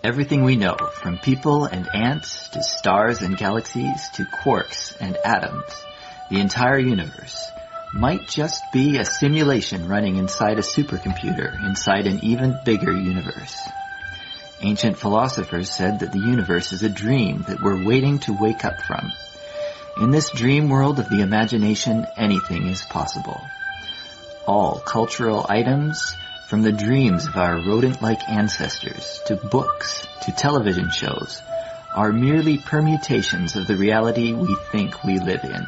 Everything we know, from people and ants to stars and galaxies to quarks and atoms, the entire universe, might just be a simulation running inside a supercomputer inside an even bigger universe. Ancient philosophers said that the universe is a dream that we're waiting to wake up from. In this dream world of the imagination, anything is possible. All cultural items, from the dreams of our rodent-like ancestors, to books, to television shows, are merely permutations of the reality we think we live in.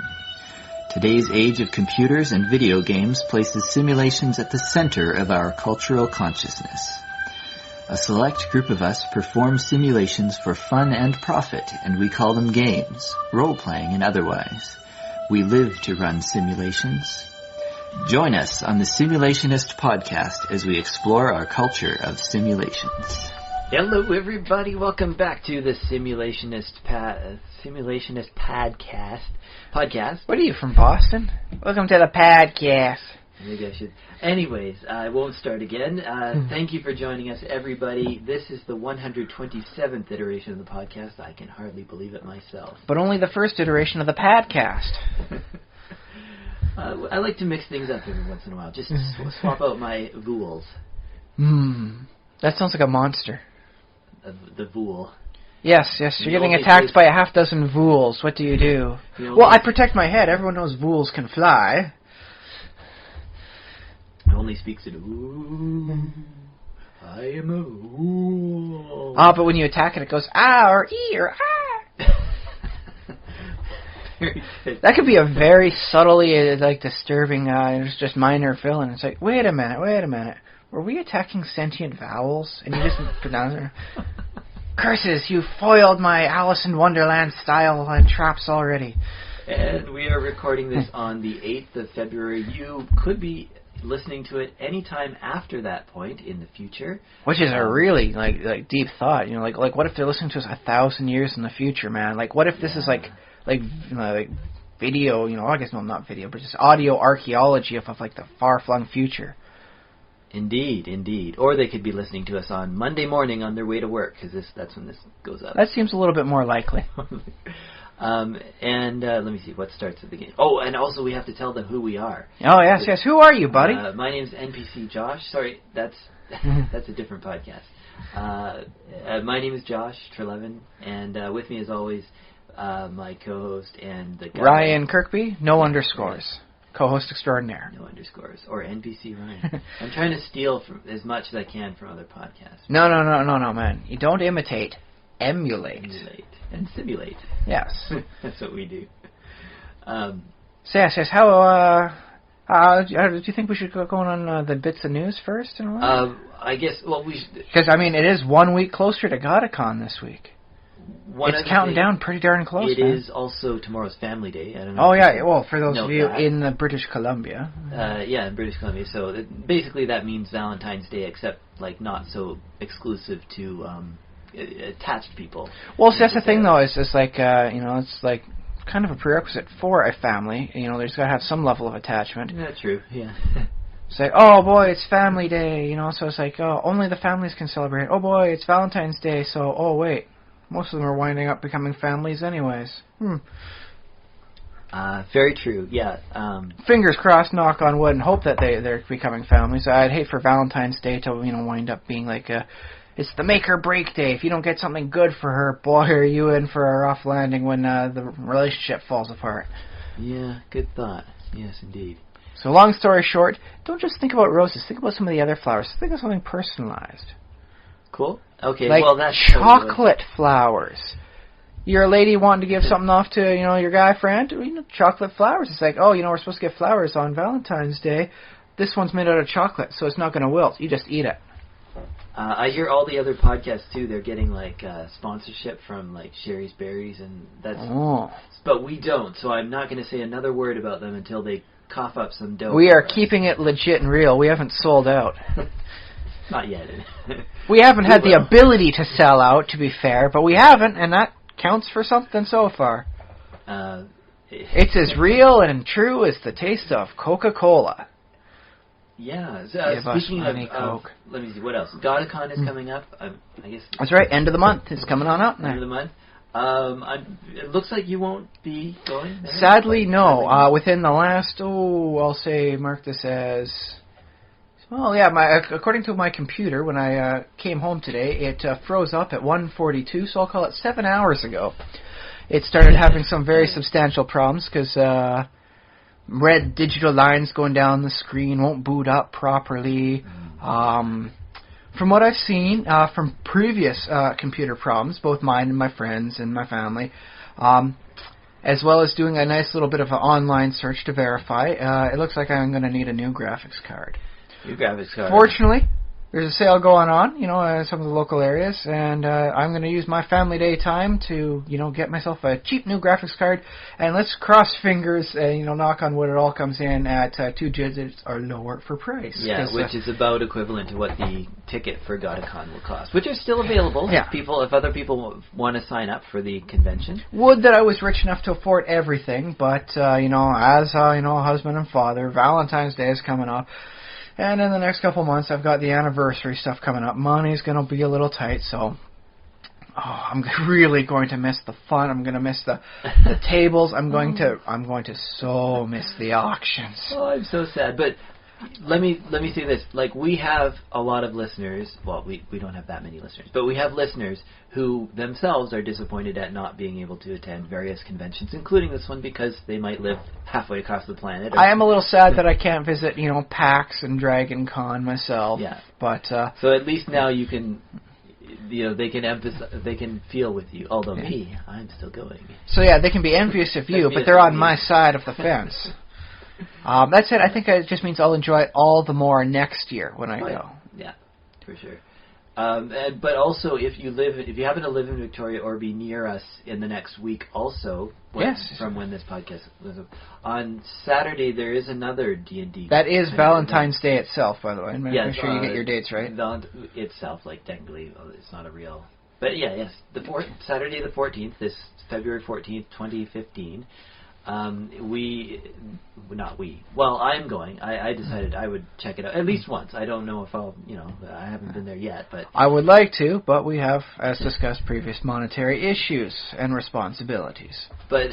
Today's age of computers and video games places simulations at the center of our cultural consciousness. A select group of us perform simulations for fun and profit, and we call them games, role-playing and otherwise. We live to run simulations. Join us on the Simulationist podcast as we explore our culture of simulations. Hello, everybody. Welcome back to the Simulationist podcast. What are you, from Boston? Welcome to the podcast. Maybe I should. Anyways, I won't start again. Thank you for joining us, everybody. This is the 127th iteration of the podcast. I can hardly believe it myself. But only the first iteration of the podcast. I like to mix things up every once in a while. Just swap out my vools. That sounds like a monster. The vool. Yes, you're getting attacked by a half dozen vools. What do you do? Well, I protect my head. Everyone knows vools can fly. It only speaks in ooh. I am a vool. Ah, but when you attack it, it goes ah or ee or ah. That could be a very subtly disturbing. It's just minor fill-in. It's like, wait a minute. Were we attacking sentient vowels? And you just pronounce it. Curses! You foiled my Alice in Wonderland style traps already. And we are recording this on the 8th of February. You could be listening to it anytime after that point in the future. Which is a really deep thought. You know, like what if they're listening to us 1,000 years in the future, man? Like, what if this is like video? You know, I guess not video, but just audio archaeology of the far-flung future. Indeed. Or they could be listening to us on Monday morning on their way to work, because that's when this goes up. That seems a little bit more likely. And let me see, what starts at the game? Oh, and also we have to tell them who we are. Oh, yes. Who are you, buddy? My name's NPC Josh. Sorry, that's a different podcast. My name is Josh Trelevin, and with me as always, my co-host and the guy... Ryan Kirkby, no underscores. Co-host extraordinaire. No underscores. Or NPC Ryan. I'm trying to steal from as much as I can from other podcasts. No, man. You don't imitate. Emulate. And simulate. Yes. That's what we do. Yes. How do you think we should go on the bits of news first? I guess, we should... Because, it is 1 week closer to Godicon this week. It's counting down pretty darn close. It is also tomorrow's Family Day. I don't know. Oh, yeah. Well, for those of you in British Columbia. In British Columbia. So basically that means Valentine's Day, except not so exclusive to attached people. Well, that's the thing, though. It's like it's like kind of a prerequisite for a family. There's got to have some level of attachment. That's true. Yeah. It's like, oh boy, it's Family Day. So it's like, oh, only the families can celebrate. Oh boy, it's Valentine's Day. So, oh wait. Most of them are winding up becoming families anyways. Very true, yeah. Fingers crossed, knock on wood, and hope that they're becoming families. I'd hate for Valentine's Day to, wind up being it's the make or break day. If you don't get something good for her, boy, are you in for a rough landing when the relationship falls apart. Yeah, good thought. Yes, indeed. So long story short, don't just think about roses. Think about some of the other flowers. Think of something personalized. Cool. Okay, that's chocolate flowers. You're a lady wanting to give something off to, your guy friend. Chocolate flowers. It's like, oh, we're supposed to get flowers on Valentine's Day. This one's made out of chocolate, so it's not going to wilt. You just eat it. I hear all the other podcasts too. They're getting sponsorship from Sherry's Berries, and that's. Oh. But we don't, so I'm not going to say another word about them until they cough up some dough. We are keeping it legit and real. We haven't sold out. Not yet. We haven't had the ability to sell out, to be fair, but we haven't, and that counts for something so far. It's as real and true as the taste of Coca-Cola. Yeah. So, Give us speaking money, of, Coke. let me see, what else? GodaCon is coming up. I guess. That's right. End of the month. It's coming on up now. End of the month. It looks like you won't be going there. Sadly, no. Within the last, I'll say, mark this as... Well, yeah, according to my computer, when I came home today, it froze up at 1:42, so I'll call it 7 hours ago. It started having some very substantial problems, because red digital lines going down the screen won't boot up properly. From what I've seen from previous computer problems, both mine and my friends and my family, as well as doing a nice little bit of an online search to verify, it looks like I'm going to need a new graphics card. New graphics card. Fortunately, there's a sale going on, in some of the local areas, and I'm going to use my family day time to, get myself a cheap new graphics card, and let's cross fingers and, knock on wood, it all comes in at 2 digits or lower for price. Yeah, which is about equivalent to what the ticket for GodaCon will cost, which are still available if other people want to sign up for the convention. Would that I was rich enough to afford everything, but, as, a husband and father, Valentine's Day is coming up. And in the next couple months, I've got the anniversary stuff coming up. Money's going to be a little tight, so I'm really going to miss the fun. I'm going to miss the tables. I'm going to so miss the auctions. Oh, I'm so sad. But let me say this: like, we have a lot of listeners. Well, we don't have that many listeners, but we have listeners who themselves are disappointed at not being able to attend various conventions, including this one, because they might live halfway across the planet. I am a little sad that I can't visit, PAX and Dragon Con myself. Yeah. But so at least now you can, they can feel with you. Although me, I'm still going. So yeah, they can be envious of you, but they're on my side of the fence. That's it. I think it just means I'll enjoy it all the more next year when I go. Yeah, for sure. But also, if you happen to live in Victoria or be near us in the next week, also, from when this podcast was up, on Saturday there is another D&D. That is Valentine's Day itself, by the way. Make sure you get your dates right. Itself, technically, it's not a real. But yes, Saturday the 14th, this February 14th, 2015. Well, I'm going. I decided I would check it out at least once. I don't know if I'll, I haven't been there yet, but I would like to, but we have, as discussed previous, monetary issues and responsibilities. But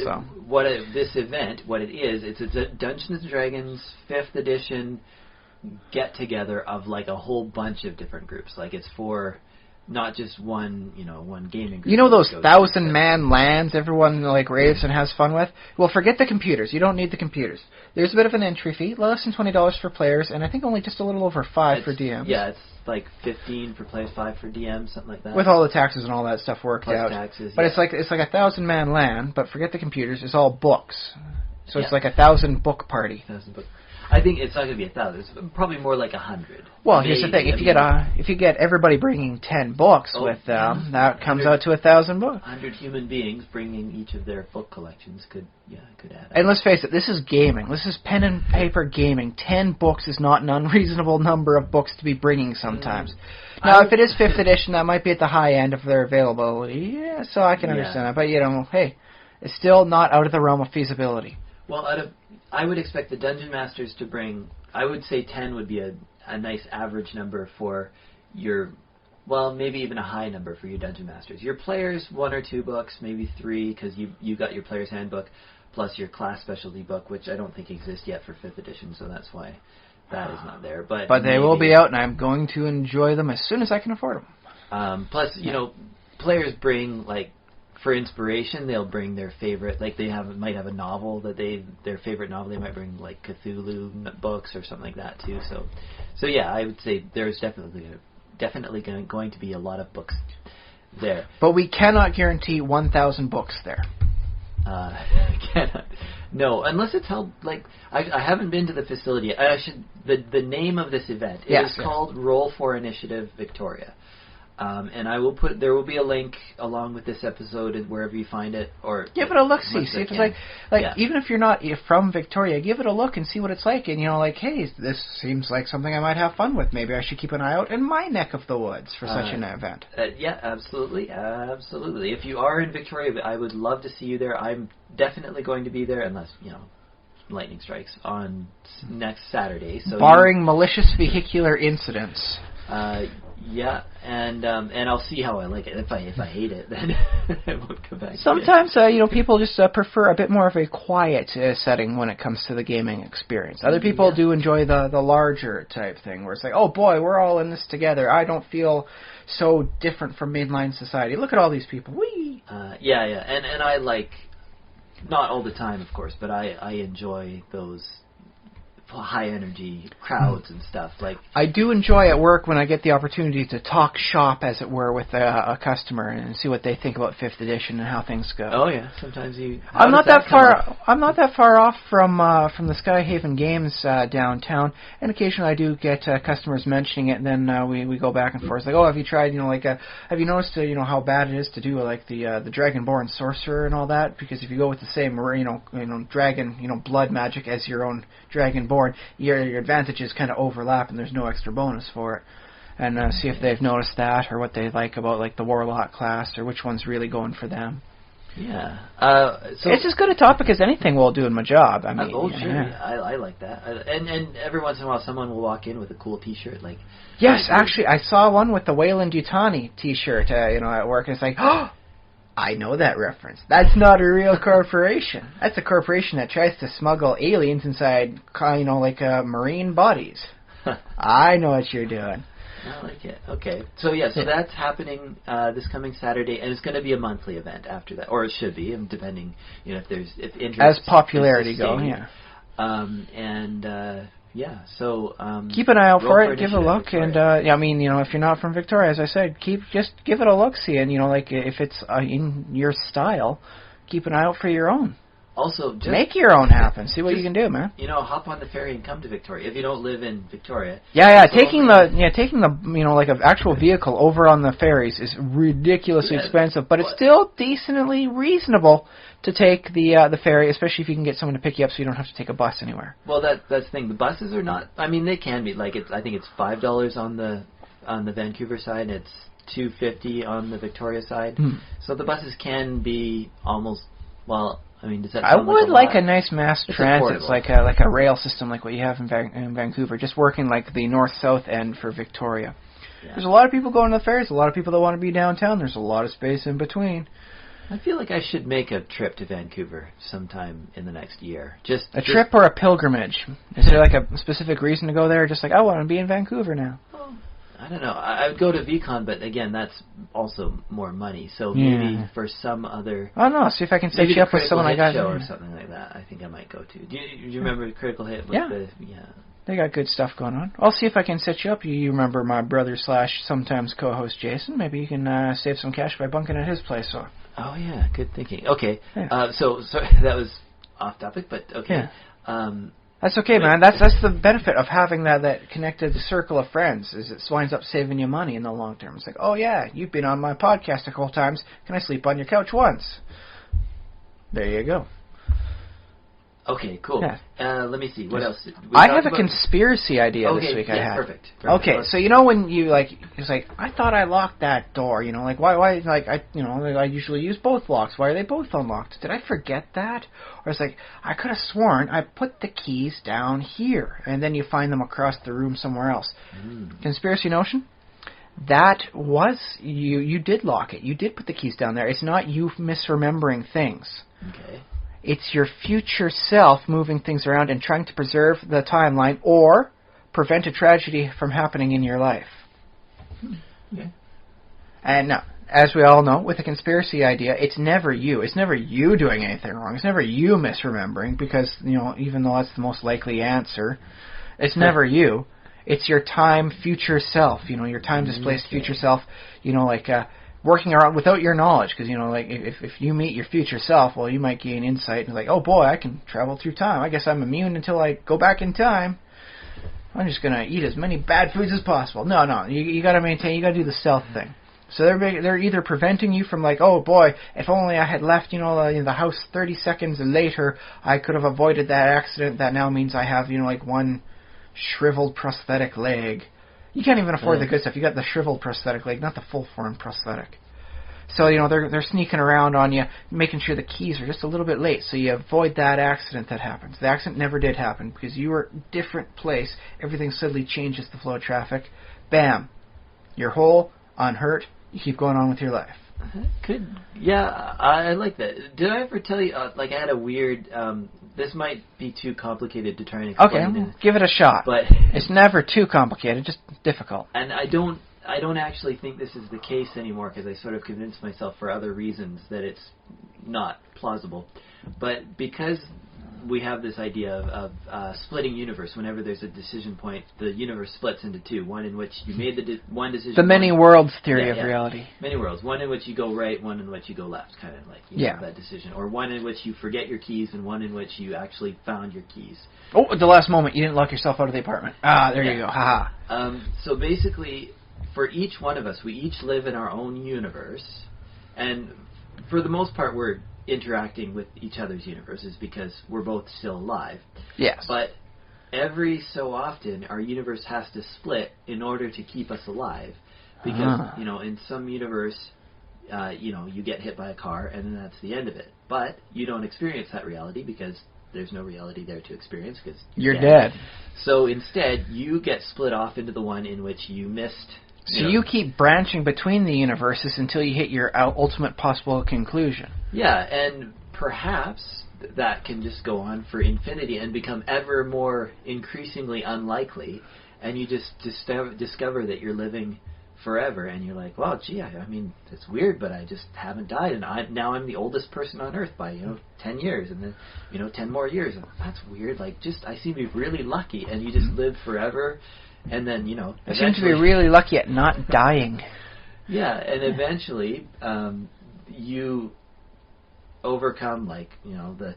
this event, what it is, it's a Dungeons & Dragons 5th edition get-together of, a whole bunch of different groups. It's for not just one gaming group. Those 1,000-man lands everyone raves and has fun with? Well, forget the computers. You don't need the computers. There's a bit of an entry fee, less than $20 for players, and I think only just a little over $5 for DMs. Yeah, it's $15 for players, $5 for DMs, something like that. With all the taxes and all that stuff worked out. Plus taxes, but it's like a 1,000-man land, but forget the computers. It's all books. So it's like a 1,000-book party. 1,000 book. I think it's not going to be 1,000. It's probably more like 100. Well, here's the thing: if you get everybody bringing 10 books with them, that comes out to 1,000 books. 100 human beings bringing each of their book collections could add up. And let's face it, this is gaming. This is pen and paper gaming. 10 books is not an unreasonable number of books to be bringing sometimes. Now, if it is 5th edition, that might be at the high end of their availability. Yeah, so I can understand that. But hey, it's still not out of the realm of feasibility. Well, I would expect the Dungeon Masters to bring, I would say 10 would be a nice average number for your, maybe even a high number for your Dungeon Masters. Your players, 1 or 2 books, maybe 3, because you got your Player's Handbook, plus your class specialty book, which I don't think exists yet for 5th edition, so that's why that is not there. But they will be out, and I'm going to enjoy them as soon as I can afford them. Plus, players bring, for inspiration, they'll bring their favorite, might have a novel their favorite novel. They might bring Cthulhu books or something like that too. So yeah, I would say there's definitely going to be a lot of books there. But we cannot guarantee 1,000 books there. Cannot. No, unless it's held I haven't been to the facility yet. The name of this event is called Roll for Initiative Victoria. And there will be a link along with this episode wherever you find it, or give it a look. See if it's even if you're from Victoria, give it a look and see what it's like. And hey, this seems like something I might have fun with. Maybe I should keep an eye out in my neck of the woods for such an event. Yeah, absolutely. If you are in Victoria, I would love to see you there. I'm definitely going to be there, unless lightning strikes on next Saturday. So barring malicious vehicular incidents. Yeah, and I'll see how I like it. If I hate it, then I won't come back. Sometimes, people just prefer a bit more of a quiet setting when it comes to the gaming experience. Other people do enjoy the larger type thing, where it's like, oh boy, we're all in this together. I don't feel so different from mainline society. Look at all these people. Whee! Yeah, and I like, not all the time, of course, but I enjoy those high energy crowds and stuff. Like, I do enjoy at work when I get the opportunity to talk shop, as it were, with a customer and see what they think about 5th edition and how things go. Oh yeah, sometimes you. I'm not that far off from the Skyhaven Games downtown, and occasionally I do get customers mentioning it, and then we go back and forth. It's like, oh, have you tried, have you noticed, how bad it is to do like the Dragonborn Sorcerer and all that? Because if you go with the same, dragon, blood magic as your own Dragonborn, your advantages kind of overlap, and there's no extra bonus for it. And see if they've noticed that, or what they like about like the Warlock class, or which one's really going for them. Yeah. So it's as good a topic as anything will do in my job. I mean, sure. Yeah. I like that. And every once in a while, someone will walk in with a cool T-shirt, like. Yes, actually, I saw one with the Wayland Yutani T-shirt, at work, and it's like, oh, I know that reference. That's not a real corporation. That's a corporation that tries to smuggle aliens inside, marine bodies. I know what you're doing. I like it. Okay. So that's happening this coming Saturday, and it's going to be a monthly event after that, or it should be, depending, if interest. As popularity goes, yeah. So keep an eye out for it. Give it a look, and if you're not from Victoria, as I said, just give it a look, see, and if it's in your style, keep an eye out for your own. Also, just make your own happen. See what you can do, man. Hop on the ferry and come to Victoria if you don't live in Victoria. Taking the actual vehicle over on the ferries is ridiculously expensive, but it's still decently reasonable to take the ferry, especially if you can get someone to pick you up, so you don't have to take a bus anywhere. Well, that's the thing. The buses are not. I mean, they can be I think it's $5 on the Vancouver side. And it's $2.50 on the Victoria side. So the buses can be almost does that sound like a nice mass transit, like a rail system like what you have in Vancouver, just working like the north-south end for Victoria. Yeah. There's a lot of people going to the ferries, a lot of people that want to be downtown. There's a lot of space in between. I feel like I should make a trip to Vancouver sometime in the next year. Just a trip or a pilgrimage? Is there like a specific reason to go there? Just like, I want to be in Vancouver now. Well, I don't know. I would go to VCon, but again, that's also more money. So maybe for some other. I don't know. See if I can set you up with someone I got. Show or something like that. I think I might go to. Do you remember Critical Hit? With They got good stuff going on. I'll see if I can set you up. You remember my brother / sometimes co-host Jason? Maybe you can save some cash by bunking at his place. So. Oh yeah, good thinking. Okay, so that was off topic, but okay. Yeah. That's okay, man. That's the benefit of having that connected circle of friends. Is it winds up saving you money in the long term. It's like, oh yeah, you've been on my podcast a couple times. Can I sleep on your couch once? There you go. Okay, cool. Yeah. Let me see. What else? I have a conspiracy idea this week. I had. Perfect. Okay, so when you it's like, I thought I locked that door. Why? I usually use both locks. Why are they both unlocked? Did I forget that? Or it's like, I could have sworn I put the keys down here, and then you find them across the room somewhere else. Conspiracy notion? That was you. You did lock it. You did put the keys down there. It's not you misremembering things. Okay. It's your future self moving things around and trying to preserve the timeline or prevent a tragedy from happening in your life. Yeah. And now, as we all know, with a conspiracy idea, it's never you. It's never you doing anything wrong. It's never you misremembering because, even though that's the most likely answer, it's never you. It's your time future self, your time displaced future self, working around without your knowledge, because if you meet your future self, well, you might gain insight and like, oh boy, I can travel through time. I guess I'm immune until I go back in time. I'm just gonna eat as many bad foods as possible. No, you gotta maintain. You gotta do the stealth thing. So they're either preventing you from like, oh boy, if only I had left the house 30 seconds later, I could have avoided that accident. That now means I have one shriveled prosthetic leg. You can't even afford the good stuff. You got the shriveled prosthetic leg, not the full-form prosthetic. So, they're sneaking around on you, making sure the keys are just a little bit late, so you avoid that accident that happens. The accident never did happen, because you were different place. Everything suddenly changes the flow of traffic. Bam. You're whole, unhurt, you keep going on with your life. Good. Yeah, I like that. Did I ever tell you, I had a weird, this might be too complicated to try and explain. Okay, give it a shot. But it's never too complicated, just difficult. And I don't actually think this is the case anymore, because I sort of convinced myself for other reasons that it's not plausible. But because we have this idea of splitting universe, whenever there's a decision point, the universe splits into two. One in which you made one decision. The many worlds theory of reality. Many worlds. One in which you go right, one in which you go left, kind of like that decision. Or one in which you forget your keys, and one in which you actually found your keys. Oh, at the last moment, you didn't lock yourself out of the apartment. There you go. Haha. So basically, for each one of us, we each live in our own universe, and for the most part, we're interacting with each other's universes because we're both still alive. Yes. But every so often, our universe has to split in order to keep us alive, because in some universe, you get hit by a car and then that's the end of it. But you don't experience that reality because there's no reality there to experience because you're dead. So instead, you get split off into the one in which you missed. So you keep branching between the universes until you hit your ultimate possible conclusion. Yeah, and perhaps that can just go on for infinity and become ever more increasingly unlikely, and you just discover that you're living forever, and you're like, well, gee, I mean, it's weird, but I just haven't died, and now I'm the oldest person on Earth by 10 years, and then 10 more years, and that's weird. I seem to be really lucky, and you just live forever. And then, I seem to be really lucky at not dying. Yeah, and eventually, you overcome, the...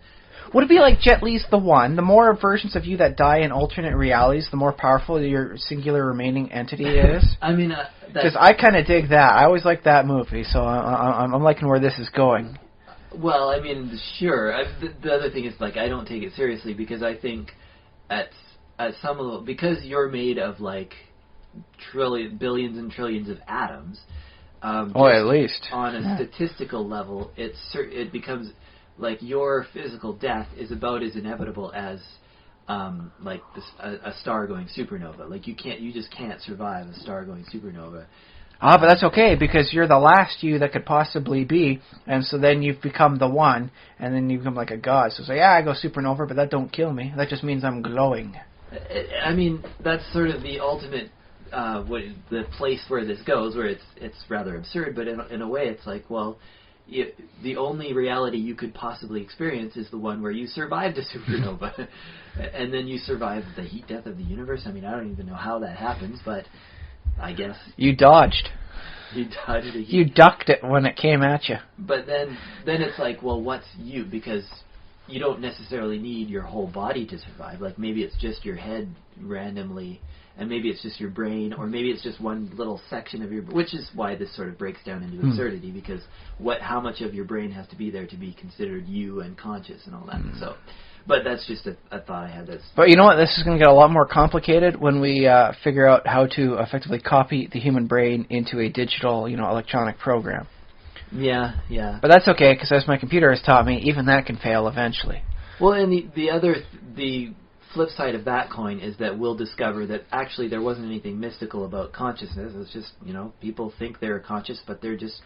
Would it be like Jet Li's The One? The more versions of you that die in alternate realities, the more powerful your singular remaining entity is? I mean... Because I kind of dig that. I always liked that movie, so I'm liking where this is going. Well, I mean, sure. The other thing is, I don't take it seriously, because I think at some level, because you're made of billions and trillions of atoms. At least on a statistical level, it becomes like your physical death is about as inevitable as a star going supernova. You just can't survive a star going supernova. But that's okay, because you're the last you that could possibly be, and so then you've become the one, and then you become like a god. So I go supernova, but that don't kill me. That just means I'm glowing. I mean, that's sort of the ultimate, the place where this goes, where it's rather absurd, but in a way it's like, well, the only reality you could possibly experience is the one where you survived a supernova, and then you survived the heat death of the universe. I mean, I don't even know how that happens, but I guess... You dodged. You dodged a heat. You ducked it when it came at you. But then it's like, well, what's you? Because... you don't necessarily need your whole body to survive. Maybe it's just your head randomly, and maybe it's just your brain, or maybe it's just one little section of your... which is why this sort of breaks down into absurdity, because how much of your brain has to be there to be considered you and conscious and all that. So, but that's just a thought I had. But you know what? This is going to get a lot more complicated when we figure out how to effectively copy the human brain into a digital, electronic program. Yeah. But that's okay, because as my computer has taught me, even that can fail eventually. Well, and the flip side of that coin is that we'll discover that actually there wasn't anything mystical about consciousness. It's just, people think they're conscious, but they're just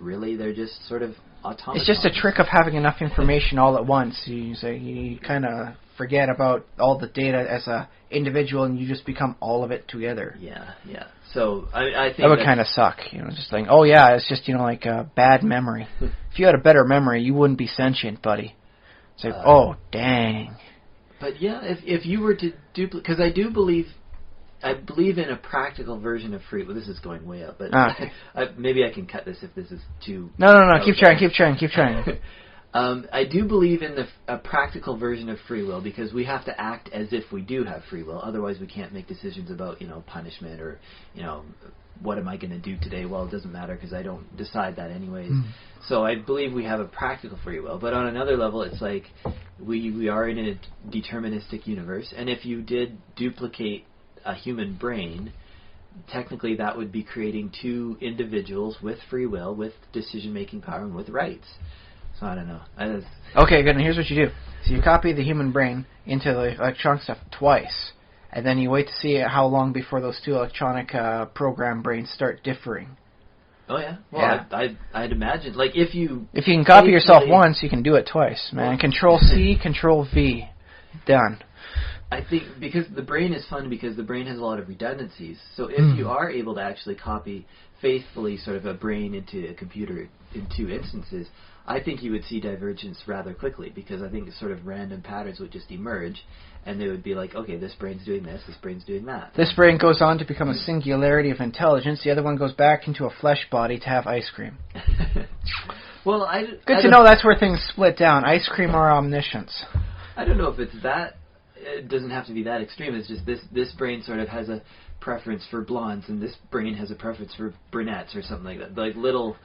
sort of autonomous. It's just a trick of having enough information all at once. You kind of forget about all the data as a individual, and you just become all of it together. Yeah. So I think that would kind of suck, just like, oh yeah, it's just like a bad memory. If you had a better memory, you wouldn't be sentient, buddy. It's like, oh dang. But yeah, if you were to duplicate, because I believe in a practical version of free will. This is going way up, but maybe I can cut this if this is too... No, keep trying. I do believe in a practical version of free will, because we have to act as if we do have free will. Otherwise, we can't make decisions about, punishment or, what am I going to do today? Well, it doesn't matter because I don't decide that anyways. So I believe we have a practical free will. But on another level, it's like we are in a deterministic universe, and if you did duplicate a human brain, technically that would be creating two individuals with free will, with decision-making power, and with rights. So I don't know. Okay, good. And here's what you do. So you copy the human brain into the electronic stuff twice, and then you wait to see how long before those two electronic program brains start differing. Oh yeah. Well, Yeah. I'd imagine if you can copy yourself once, you can do it twice, man. Control C, Control V, done. I think because the brain is fun because the brain has a lot of redundancies. So if you are able to actually copy faithfully sort of a brain into a computer in two instances, I think you would see divergence rather quickly because I think sort of random patterns would just emerge and they would be like, okay, this brain's doing this brain's doing that. This brain goes on to become a singularity of intelligence. The other one goes back into a flesh body to have ice cream. Well, Good to know that's where things split down. Ice cream or omniscience. I don't know if it's that. It doesn't have to be that extreme. It's just this brain sort of has a preference for blondes, and this brain has a preference for brunettes or something like that. Like little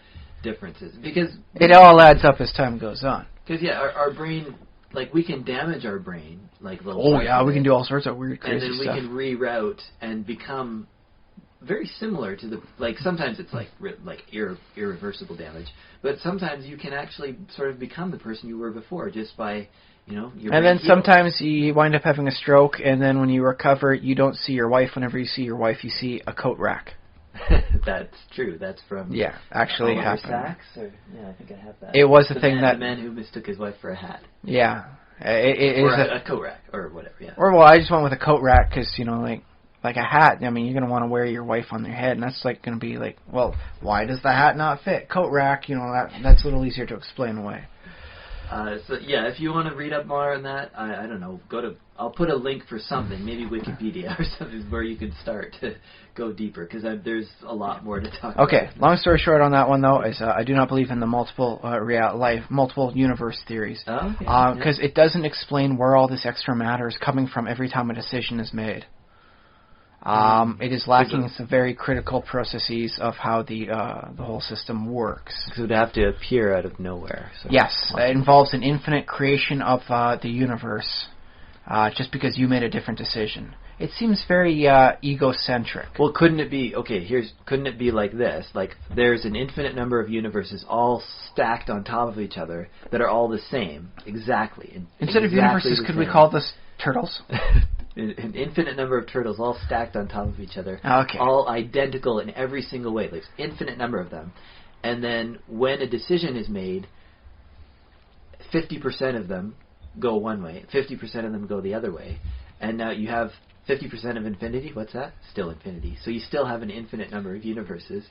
differences. Because it all adds up as time goes on. Because our brain, like we can damage our brain, like little. Oh yeah, we can do all sorts of weird, crazy stuff. And then we can reroute and become very similar to the sometimes it's like irreversible damage, but sometimes you can actually sort of become the person you were before just by. And then sometimes you wind up having a stroke, and then when you recover, you don't see your wife. Whenever you see your wife, you see a coat rack. That's true. That's from actually happened. Sachs, I think I have that. It was the thing that the man who mistook his wife for a hat. Yeah, it or is a coat rack or whatever. Yeah. Or I just went with a coat rack because like a hat. I mean, you're gonna want to wear your wife on your head, and that's gonna be why does the hat not fit? Coat rack. That's a little easier to explain away. If you want to read up more on that, I don't know, I'll put a link for something, maybe Wikipedia or something where you can start to go deeper, because there's a lot more to talk about. Okay, long story short on that one, though, is I do not believe in the multiple universe theories. Because it doesn't explain where all this extra matter is coming from every time a decision is made. It is lacking in some very critical processes of how the whole system works. Because it would have to appear out of nowhere. So. Yes, it involves an infinite creation of the universe, just because you made a different decision. It seems very egocentric. Well, couldn't it be couldn't it be like this? Like there's an infinite number of universes all stacked on top of each other that are all the same, exactly. Instead of universes, could we call this turtles? An infinite number of turtles all stacked on top of each other, okay. All identical in every single way. There's infinite number of them. And then when a decision is made, 50% of them go one way, 50% of them go the other way, and now you have 50% of infinity. What's that? Still infinity. So you still have an infinite number of universes.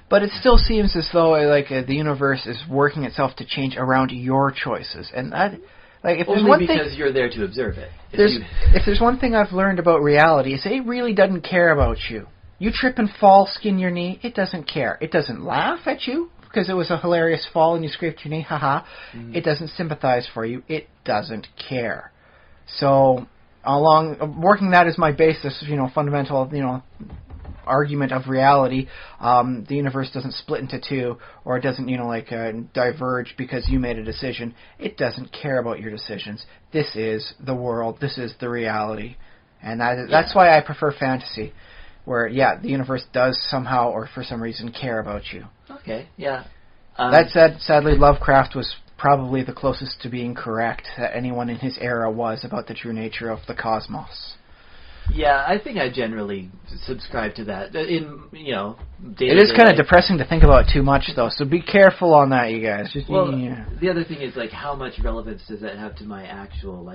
But it still seems as though the universe is working itself to change around your choices, and that... if there's only one because thing, you're there to observe it. If there's one thing I've learned about reality, is it really doesn't care about you. You trip and fall, skin your knee, it doesn't care. It doesn't laugh at you because it was a hilarious fall and you scraped your knee, haha. Mm-hmm. It doesn't sympathize for you. It doesn't care. So, working that as my basis, fundamental, argument of reality, the universe doesn't split into two, or it doesn't, diverge because you made a decision. It doesn't care about your decisions. This is the world. This is the reality. And that's why I prefer fantasy, where, the universe does somehow or for some reason care about you. Okay, yeah. That said, sadly, Lovecraft was probably the closest to being correct that anyone in his era was about the true nature of the cosmos. Yeah, I think I generally subscribe to that. It is kind of depressing to think about too much, though, so be careful on that, you guys. The other thing is, how much relevance does that have to my actual,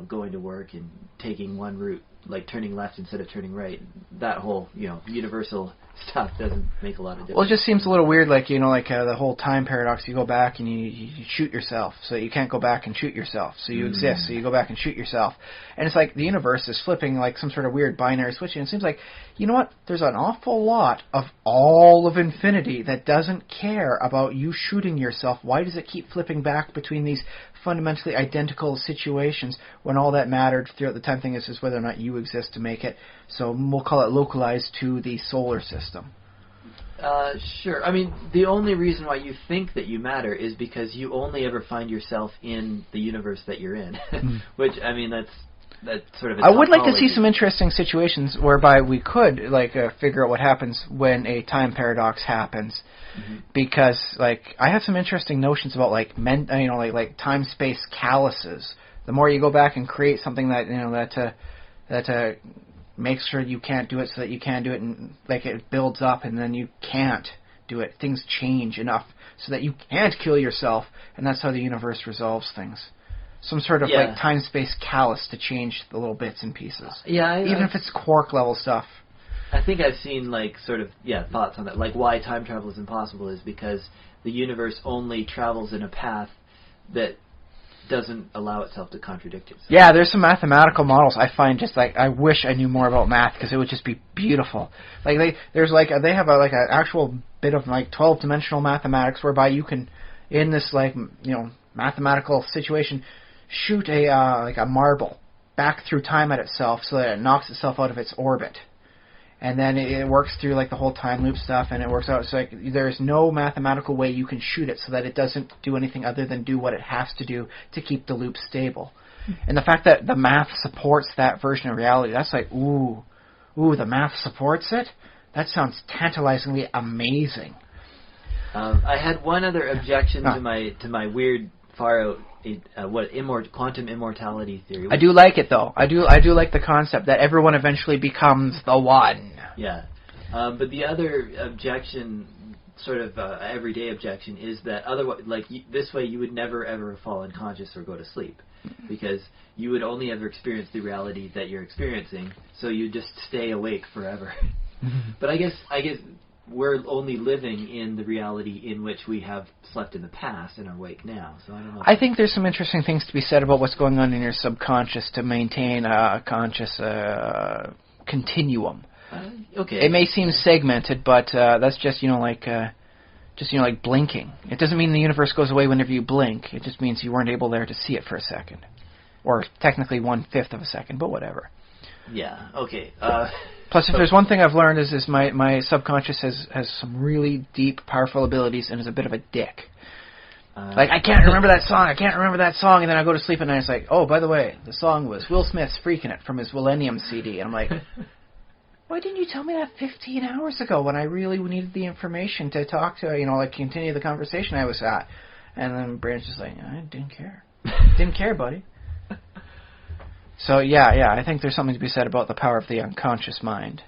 going to work and taking one route, turning left instead of turning right? That whole, universal stuff doesn't make a lot of difference. Well, it just seems a little weird, the whole time paradox. You go back and you shoot yourself, so you can't go back and shoot yourself. So you exist, so you go back and shoot yourself. And it's like the universe is flipping some sort of weird binary switch, and it seems like, you know what, there's an awful lot of all of infinity that doesn't care about you shooting yourself. Why does it keep flipping back between these fundamentally identical situations when all that mattered throughout the time thing is whether or not you exist to make it? So we'll call it localized to the solar system. Sure. I mean, the only reason why you think that you matter is because you only ever find yourself in the universe that you're in. Which, I mean, that's that sort of. I would like to see some interesting situations whereby we could figure out what happens when a time paradox happens, because I have some interesting notions about time space calluses. The more you go back and create something that makes sure you can't do it so that you can do it, and it builds up and then you can't do it. Things change enough so that you can't kill yourself, and that's how the universe resolves things. Some sort of time-space callus to change the little bits and pieces. Even if it's quark level stuff. I think I've seen thoughts on that. Like why time travel is impossible is because the universe only travels in a path that doesn't allow itself to contradict itself. Yeah, there's some mathematical models I find just I wish I knew more about math because it would just be beautiful. They have an actual bit of 12-dimensional mathematics whereby you can, in this mathematical situation, shoot a marble back through time at itself so that it knocks itself out of its orbit. And then it works through the whole time loop stuff, and it works out. So there's no mathematical way you can shoot it so that it doesn't do anything other than do what it has to do to keep the loop stable. And the fact that the math supports that version of reality, that's ooh, the math supports it? That sounds tantalizingly amazing. I had one other objection to my weird far out quantum immortality theory. I do like it though. I do like the concept that everyone eventually becomes the one. Yeah, but the other objection, sort of everyday objection, is that otherwise, this way, you would never ever fall unconscious or go to sleep, because you would only ever experience the reality that you're experiencing. So you just stay awake forever. But I guess we're only living in the reality in which we have slept in the past and are awake now. So I don't know. I think there's some interesting things to be said about what's going on in your subconscious to maintain a conscious continuum. Okay. It may seem segmented, but that's just like blinking. It doesn't mean the universe goes away whenever you blink. It just means you weren't able there to see it for a second, or technically 1/5 of a second, but whatever. Yeah. Okay. Plus, if there's one thing I've learned is my subconscious has some really deep, powerful abilities and is a bit of a dick. I can't remember that song, and then I go to sleep and it's oh, by the way, the song was Will Smith's Freakin' It from his Millennium CD. And I'm like, why didn't you tell me that 15 hours ago when I really needed the information to talk to, continue the conversation I was at? And then Brandon's just I didn't care. Didn't care, buddy. So, yeah, I think there's something to be said about the power of the unconscious mind,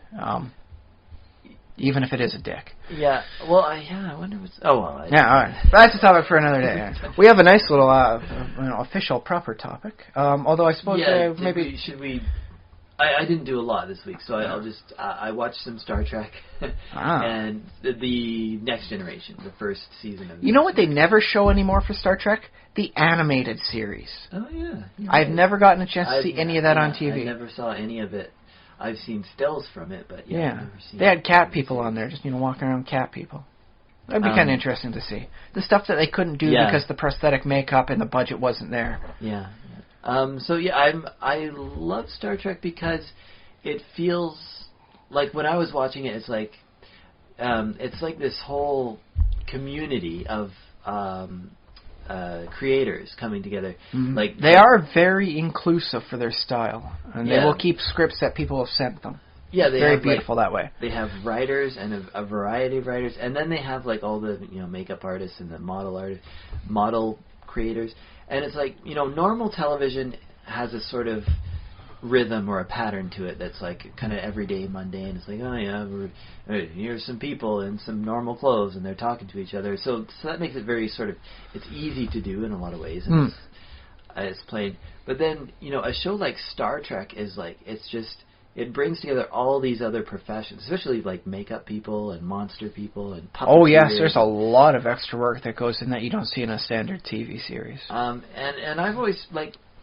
even if it is a dick. Yeah, well, I wonder what's... Oh, well... Yeah, all right. That's a topic for another day. We have a nice little official, proper topic, although I suppose maybe... Should we... I didn't do a lot this week, so I'll just... I watched some Star Trek and the Next Generation, the first season of... You know what they never show anymore for Star Trek? The animated series. Oh, yeah. I've never gotten a chance to see any of that on TV. I never saw any of it. I've seen stills from it, but I've never seen they had cat people on there, just walking around cat people. That'd be kind of interesting to see. The stuff that they couldn't do because the prosthetic makeup and the budget wasn't there. Yeah. I love Star Trek because it feels like when I was watching it, it's like this whole community of creators coming together. Mm-hmm. They are very inclusive for their style, and they will keep scripts that people have sent them. Yeah, they very have, beautiful that way. They have writers and a variety of writers, and then they have all the makeup artists and the model creators. And it's normal television has a sort of rhythm or a pattern to it that's kind of everyday, mundane. It's oh yeah, here's some people in some normal clothes and they're talking to each other. So that makes it very sort of, it's easy to do in a lot of ways. And it's plain. But then, a show like Star Trek is it's just, it brings together all these other professions, especially makeup people and monster people and puppet. Oh yes, there's a lot of extra work that goes in that you don't see in a standard TV series. And I've always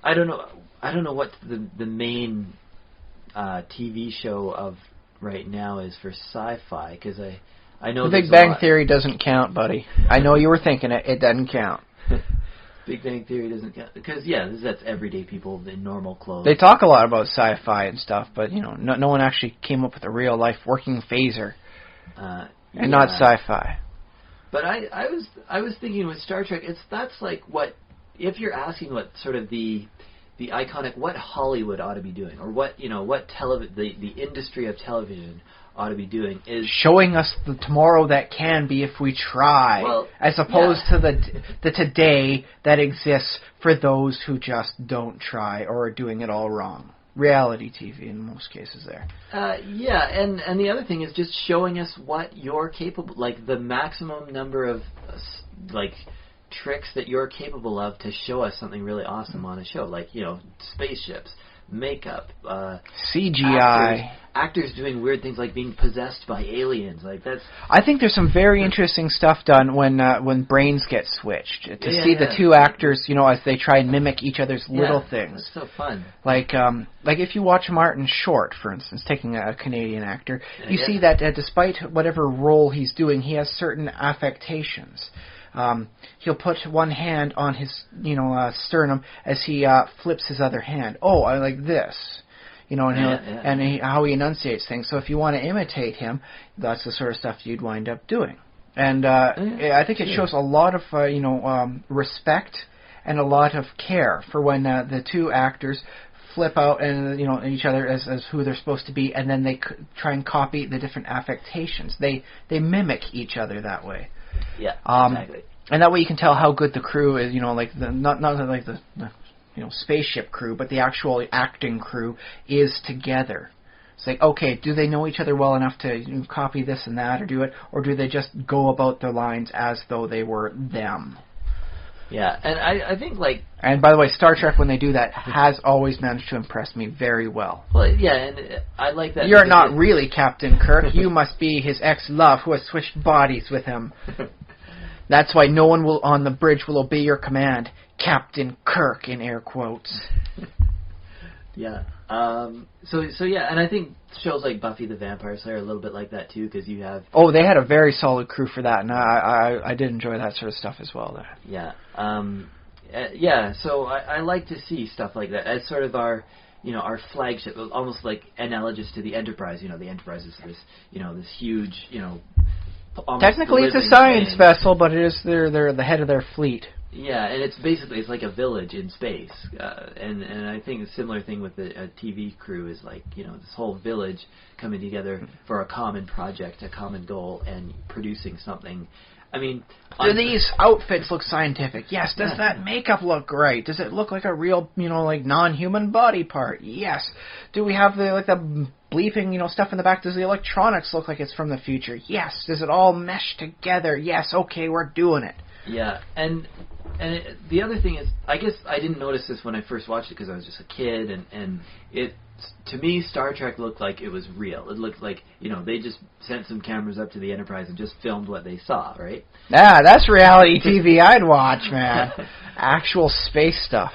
I don't know what the main TV show of right now is for sci-fi, because I know The Big Bang Theory doesn't count, buddy. I know you were thinking it. It doesn't count. Big Bang Theory doesn't count because that's everyday people in normal clothes. They talk a lot about sci-fi and stuff, but no one actually came up with a real life working phaser, and not sci-fi. But I was thinking with Star Trek, that's what if you're asking what sort of the the iconic what Hollywood ought to be doing, or what the industry of television ought to be doing is showing us the tomorrow that can be if we try, as opposed to the today that exists for those who just don't try or are doing it all wrong. Reality TV in most cases there. And the other thing is just showing us what you're capable, like the maximum number of like tricks that you're capable of to show us something really awesome on a show, like spaceships, makeup, CGI, actors doing weird things like being possessed by aliens. Like that's. I think there's some very interesting stuff done when brains get switched to see the two actors, as they try and mimic each other's little things. It's so fun. Like if you watch Martin Short, for instance, taking a Canadian actor, you see that despite whatever role he's doing, he has certain affectations. He'll put one hand on his, sternum as he flips his other hand. Oh, I like this, and how he enunciates things. So if you want to imitate him, that's the sort of stuff you'd wind up doing. And I think it shows a lot of, respect and a lot of care for when the two actors flip out and each other as who they're supposed to be, and then they try and copy the different affectations. They mimic each other that way. Yeah, exactly. And that way you can tell how good the crew is, like not like the spaceship crew, but the actual acting crew is together. It's like, okay, do they know each other well enough to copy this and that, or do they just go about their lines as though they were them? Yeah, and I think like. And by the way, Star Trek, when they do that, has always managed to impress me very well. Well, yeah, and I like that. You're not really Captain Kirk. You must be his ex-love who has switched bodies with him. That's why no one on the bridge will obey your command, Captain Kirk, in air quotes. Yeah. So yeah, and I think shows like Buffy the Vampire Slayer are a little bit like that too, because you have. Oh, they had a very solid crew for that, and I did enjoy that sort of stuff as well there. Yeah. Yeah. So I like to see stuff like that as sort of our. Our flagship, almost like analogous to the Enterprise. The Enterprise is this, this huge, technically it's a science vessel, but it is they're the head of their fleet. Yeah, and it's like a village in space, and I think a similar thing with a TV crew is like this whole village coming together for a common project, a common goal, and producing something. I mean, do these outfits look scientific? Yes. Does that makeup look great? Does it look like a real, like non-human body part? Yes. Do we have the bleeping, stuff in the back? Does the electronics look like it's from the future? Yes. Does it all mesh together? Yes. Okay, we're doing it. Yeah, and the other thing is, I guess I didn't notice this when I first watched it because I was just a kid, and it. To me, Star Trek looked like it was real. It looked like, they just sent some cameras up to the Enterprise and just filmed what they saw, right? Yeah, that's reality TV I'd watch, man. Actual space stuff.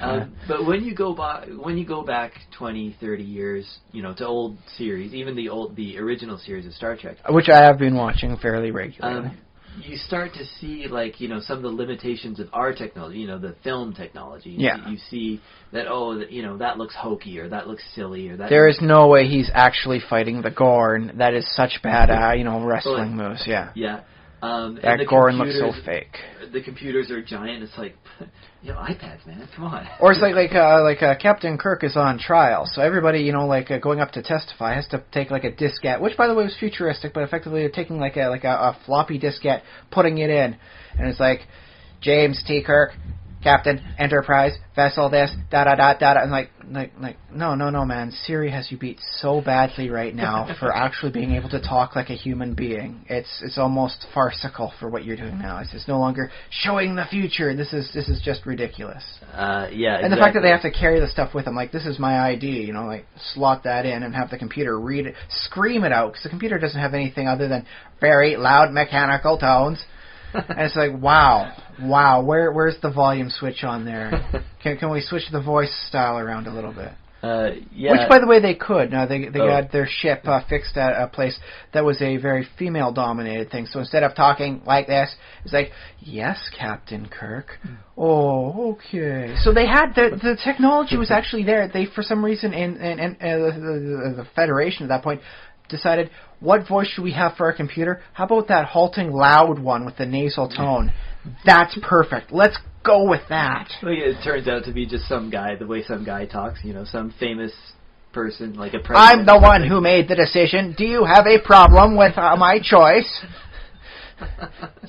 But when you go back 20, 30 years, to old series, even the original series of Star Trek, which I have been watching fairly regularly. You start to see, some of the limitations of our technology, the film technology. Yeah. You see that, that looks hokey, or that looks silly, or that... There is no way he's actually fighting the Gorn. That is such bad, wrestling moves, yeah. Yeah. That Gorn looks so fake. The computers are giant. It's like, iPads, man, come on. Or it's like Captain Kirk is on trial, so everybody, going up to testify has to take a diskette, which by the way was futuristic, but effectively they're taking a floppy diskette, putting it in, and it's like, James T. Kirk, Captain, Enterprise, vessel this, da-da-da-da-da, and no, man, Siri has you beat so badly right now for actually being able to talk like a human being. It's almost farcical for what you're doing now. It's just no longer showing the future. This is just ridiculous. Yeah, exactly. And the fact that they have to carry the stuff with them, this is my ID, slot that in and have the computer read it, scream it out, because the computer doesn't have anything other than very loud mechanical tones. And it's like, wow, where's the volume switch on there? Can we switch the voice style around a little bit? Yeah. Which, by the way, they could. No, they got their ship fixed at a place that was a very female-dominated thing. So instead of talking like this, it's like, yes, Captain Kirk. Oh, okay. So they had the technology was actually there. They, for some reason, in the Federation at that point, decided, what voice should we have for our computer? How about that halting loud one with the nasal tone? That's perfect. Let's go with that. Well, yeah, it turns out to be just some guy, the way some guy talks, some famous person, like a president. I'm the one who made the decision. Do you have a problem with my choice?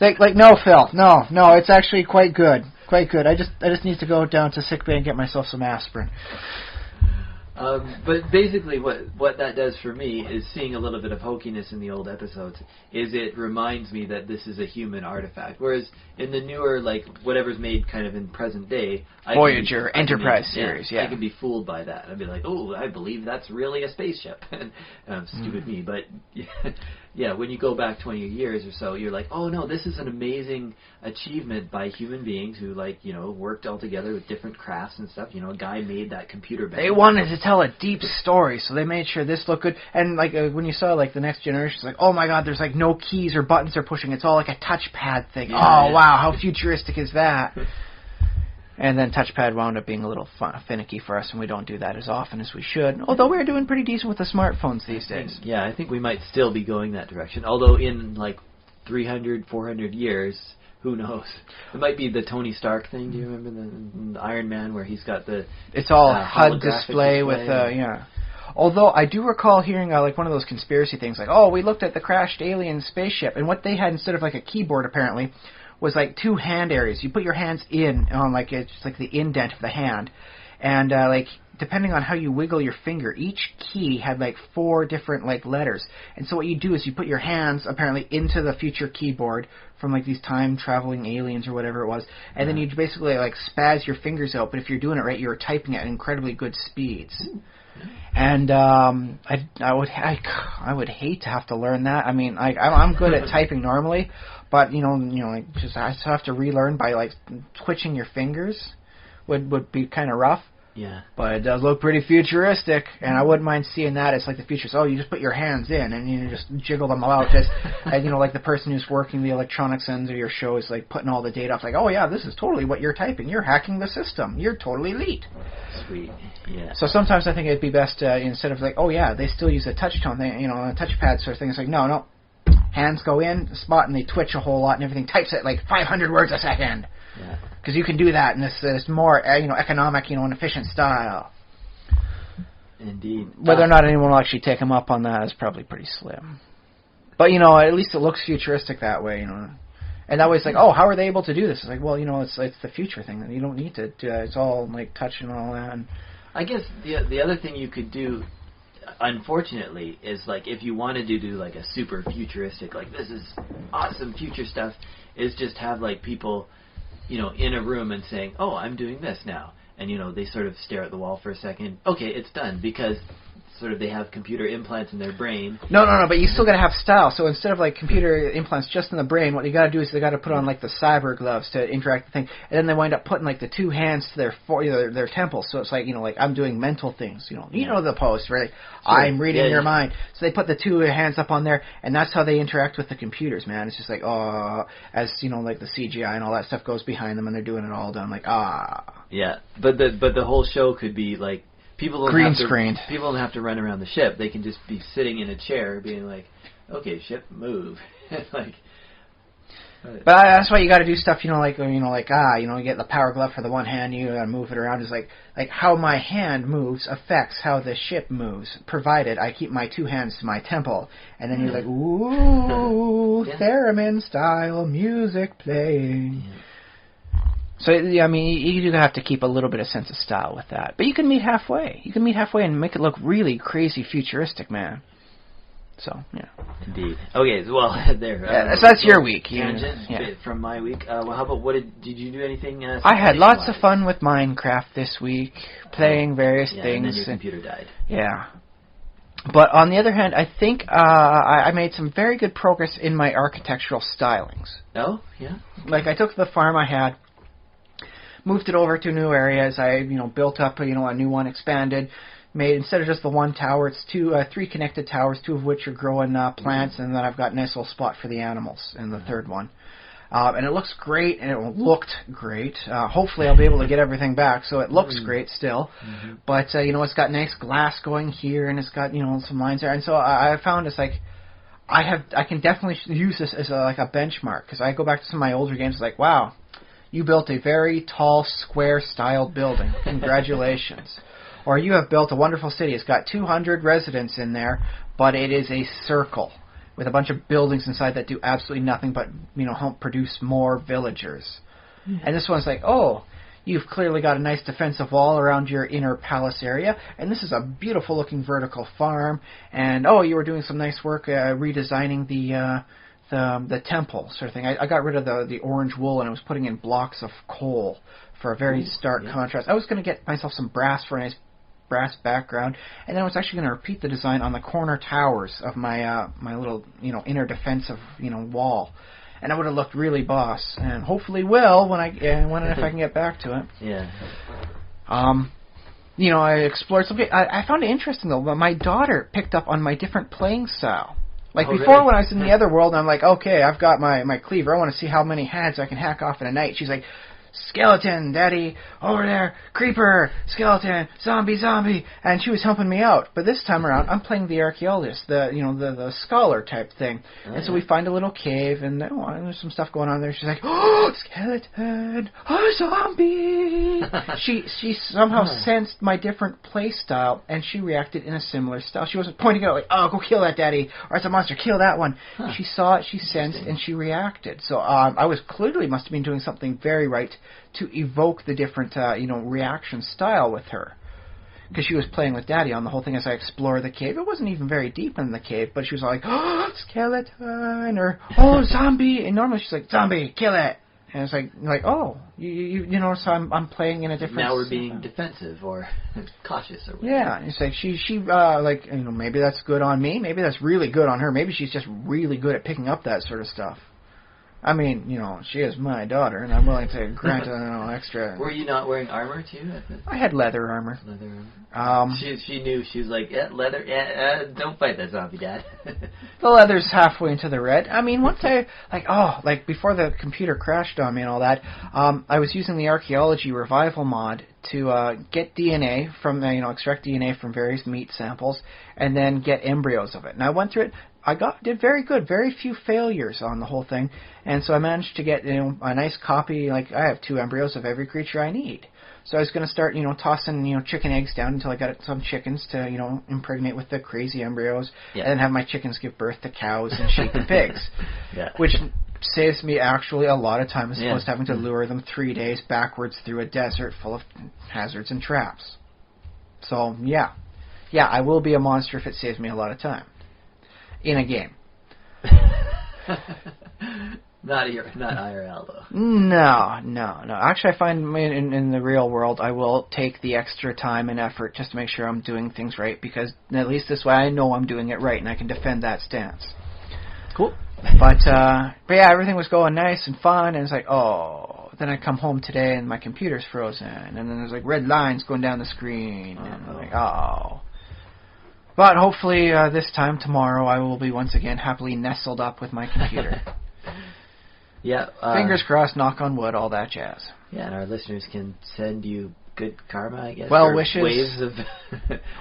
Like, no, Phil, no, it's actually quite good. Quite good. I just need to go down to sickbay and get myself some aspirin. But basically what that does for me is seeing a little bit of hokiness in the old episodes is it reminds me that this is a human artifact. Whereas in the newer, like, whatever's made kind of in present day... Voyager, Enterprise series, yeah. I can be fooled by that. I'd be like, oh, I believe that's really a spaceship. Stupid me. But, yeah, when you go back 20 years or so, you're like, oh, no, this is an amazing achievement by human beings who, like, worked all together with different crafts and stuff. A guy made that computer band. They wanted to tell a deep story, so they made sure this looked good. And, like, when you saw, like, the next generation, it's like, oh, my God, there's, like, no keys or buttons they're pushing. It's all like a touchpad thing. Yeah, wow, how futuristic is that? And then touchpad wound up being a little finicky for us, and we don't do that as often as we should. Although we're doing pretty decent with the smartphones these days. Yeah, I think we might still be going that direction. Although in, like, 300, 400 years... Who knows? It might be the Tony Stark thing. Do you remember the Iron Man where he's got the... It's all HUD display with, yeah. Although I do recall hearing like one of those conspiracy things, like, oh, we looked at the crashed alien spaceship, and what they had instead of like a keyboard apparently was like 2 hand areas. You put your hands in on like it's just like the indent of the hand, and like depending on how you wiggle your finger, each key had like 4 different like letters. And so what you do is you put your hands apparently into the future keyboard from like these time traveling aliens or whatever it was, and then you basically like spaz your fingers out. But if you're doing it right, you're typing at incredibly good speeds. And I would hate to have to learn that. I mean, I'm good at typing normally, but like just I have to relearn by like twitching your fingers would be kind of rough. Yeah. But it does look pretty futuristic, and I wouldn't mind seeing that. It's like the future. So, you just put your hands in, and you just jiggle them out. Just, like the person who's working the electronics end of your show is like putting all the data up. Like, oh yeah, this is totally what you're typing. You're hacking the system. You're totally elite. Sweet. Yeah. So sometimes I think it'd be best instead of like, oh yeah, they still use a touch tone thing, a touchpad sort of thing. It's like, no. Hands go in, spot, and they twitch a whole lot, and everything types at like 500 words a second. Yeah. Because you can do that in this more economic, and efficient style. Indeed. Whether or not anyone will actually take him up on that is probably pretty slim. But at least it looks futuristic that way, And that way it's like, oh, how are they able to do this? It's like, well, it's the future thing. You don't need to. It's all like touch and all that. And I guess the other thing you could do, unfortunately, is like if you wanted to do like a super futuristic, like this is awesome future stuff, is just have like people, in a room and saying, oh, I'm doing this now. And, they sort of stare at the wall for a second. Okay, it's done, because sort of they have computer implants in their brain. No, but you still got to have style. So instead of like computer implants just in the brain, what you got to do is they got to put on like the cyber gloves to interact with the thing, and then they wind up putting like the 2 hands to their temples. So it's like like I'm doing mental things. You know the pose, right? Sure. I'm reading your mind. So they put the 2 hands up on there, and that's how they interact with the computers, man. It's just like as like the CGI and all that stuff goes behind them, and they're doing it all done like Yeah, but the whole show could be like. People don't have to run around the ship. They can just be sitting in a chair, being like, "Okay, ship, move." But that's why you got to do stuff. You get the power glove for the one hand. You got to move it around. It's like how my hand moves affects how the ship moves, provided I keep my 2 hands to my temple. And then you're like, ooh, theremin style music playing. Yeah. So, I mean, you do have to keep a little bit of sense of style with that. But you can meet halfway. You can meet halfway and make it look really crazy futuristic, man. So, yeah. Indeed. Okay, well, there. So that's your week. Tangent from my week. Well, how about, did you do anything? I had lots of fun with Minecraft this week, playing various things. And then your computer died. Yeah. But on the other hand, I think I made some very good progress in my architectural stylings. Oh, yeah? Like, I took the farm I had, moved it over to new areas. I, built up, a new one, expanded, made, instead of just the 1 tower, it's 3 connected towers, 2 of which are growing plants, and then I've got a nice little spot for the animals in the 3rd one. And it looks great, and it looked great. Hopefully I'll be able to get everything back, so it looks great still. Mm-hmm. But, it's got nice glass going here, and it's got, some lines there. And so I found it's like, I can definitely use this as a benchmark, because I go back to some of my older games, it's like, wow, You built a very tall, square-style building. Congratulations. Or you have built a wonderful city. It's got 200 residents in there, but it is a circle with a bunch of buildings inside that do absolutely nothing but, help produce more villagers. And this one's like, oh, you've clearly got a nice defensive wall around your inner palace area, and this is a beautiful-looking vertical farm, and, oh, you were doing some nice work redesigning the temple sort of thing. I got rid of the orange wool, and I was putting in blocks of coal for a very stark contrast. I was going to get myself some brass for a nice brass background, and then I was actually going to repeat the design on the corner towers of my my little inner defensive wall. And it would have looked really boss, and hopefully will when if I can get back to it. Yeah. I explored something. I found it interesting though. My daughter picked up on my different playing style. Like before, really? when I was in the other world, I'm like, okay, I've got my cleaver. I want to see how many heads I can hack off in a night. She's like, skeleton, daddy, over there, creeper, skeleton, zombie, and she was helping me out. But this time around, I'm playing the archaeologist, the scholar type thing. And so we find a little cave, and there's some stuff going on there. She's like, oh, skeleton, oh, zombie. She somehow sensed my different play style, and she reacted in a similar style. She wasn't pointing out like, oh, go kill that, daddy, or it's a monster, kill that one. She saw it, she sensed, and she reacted. So I was clearly must have been doing something very right to evoke the different, reaction style with her. Because she was playing with Daddy on the whole thing as I explore the cave. It wasn't even very deep in the cave, but she was like, oh, skeleton, or, oh, zombie. And normally she's like, zombie, kill it. And it's like, oh, so I'm playing in a different... Now we're being defensive or cautious or whatever. Yeah, it's like she maybe that's good on me, maybe that's really good on her, maybe she's just really good at picking up that sort of stuff. I mean, she is my daughter, and I'm willing to grant extra... Were you not wearing armor, too? I had leather armor. Leather armor. She knew. She was like, leather, don't fight that zombie, Dad. The leather's halfway into the red. I mean, once before the computer crashed on me and all that, I was using the archaeology revival mod to get DNA from, extract DNA from various meat samples, and then get embryos of it. And I went through it. Did very good, very few failures on the whole thing, and so I managed to get a nice copy. Like I have 2 embryos of every creature I need. So I was going to start tossing chicken eggs down until I got some chickens to impregnate with the crazy embryos, and then have my chickens give birth to cows and sheep and pigs, which saves me actually a lot of time as opposed to having to lure them 3 days backwards through a desert full of hazards and traps. So yeah, I will be a monster if it saves me a lot of time. In a game. Not IRL, though. No. Actually, I find in the real world, I will take the extra time and effort just to make sure I'm doing things right, because at least this way I know I'm doing it right, and I can defend that stance. Cool. But yeah, everything was going nice and fun, and it's like, oh... Then I come home today, and my computer's frozen, and then there's, red lines going down the screen, and I'm like, oh... But hopefully this time tomorrow I will be once again happily nestled up with my computer. Fingers crossed, knock on wood, all that jazz. Yeah, and our listeners can send you good karma, I guess. Well wishes. Waves of...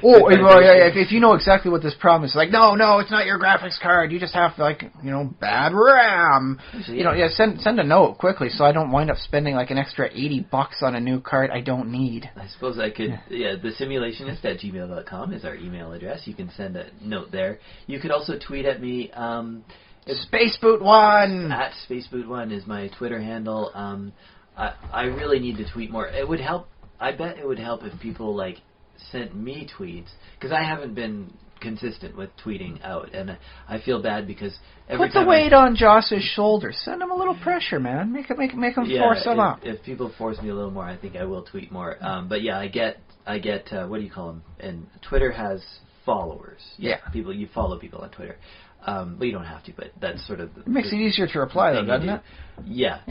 if you know exactly what this problem is, like, no, it's not your graphics card. You just have, bad RAM. Send a note quickly so I don't wind up spending, an extra $80 on a new card I don't need. I suppose I could... the simulationist@gmail.com is our email address. You can send a note there. You could also tweet at me... Spaceboot1! At Spaceboot1 is my Twitter handle. I really need to tweet more. It would help... I bet it would help if people, sent me tweets, because I haven't been consistent with tweeting out, and I feel bad because every time... Put the weight on Joss's shoulders. Send him a little pressure, man. Make him force him up. If people force me a little more, I think I will tweet more. But yeah, I get what do you call them? And Twitter has followers. Yeah. People, you follow people on Twitter. But you don't have to, but that's sort of... It makes it easier to reply, though, doesn't it? Yeah.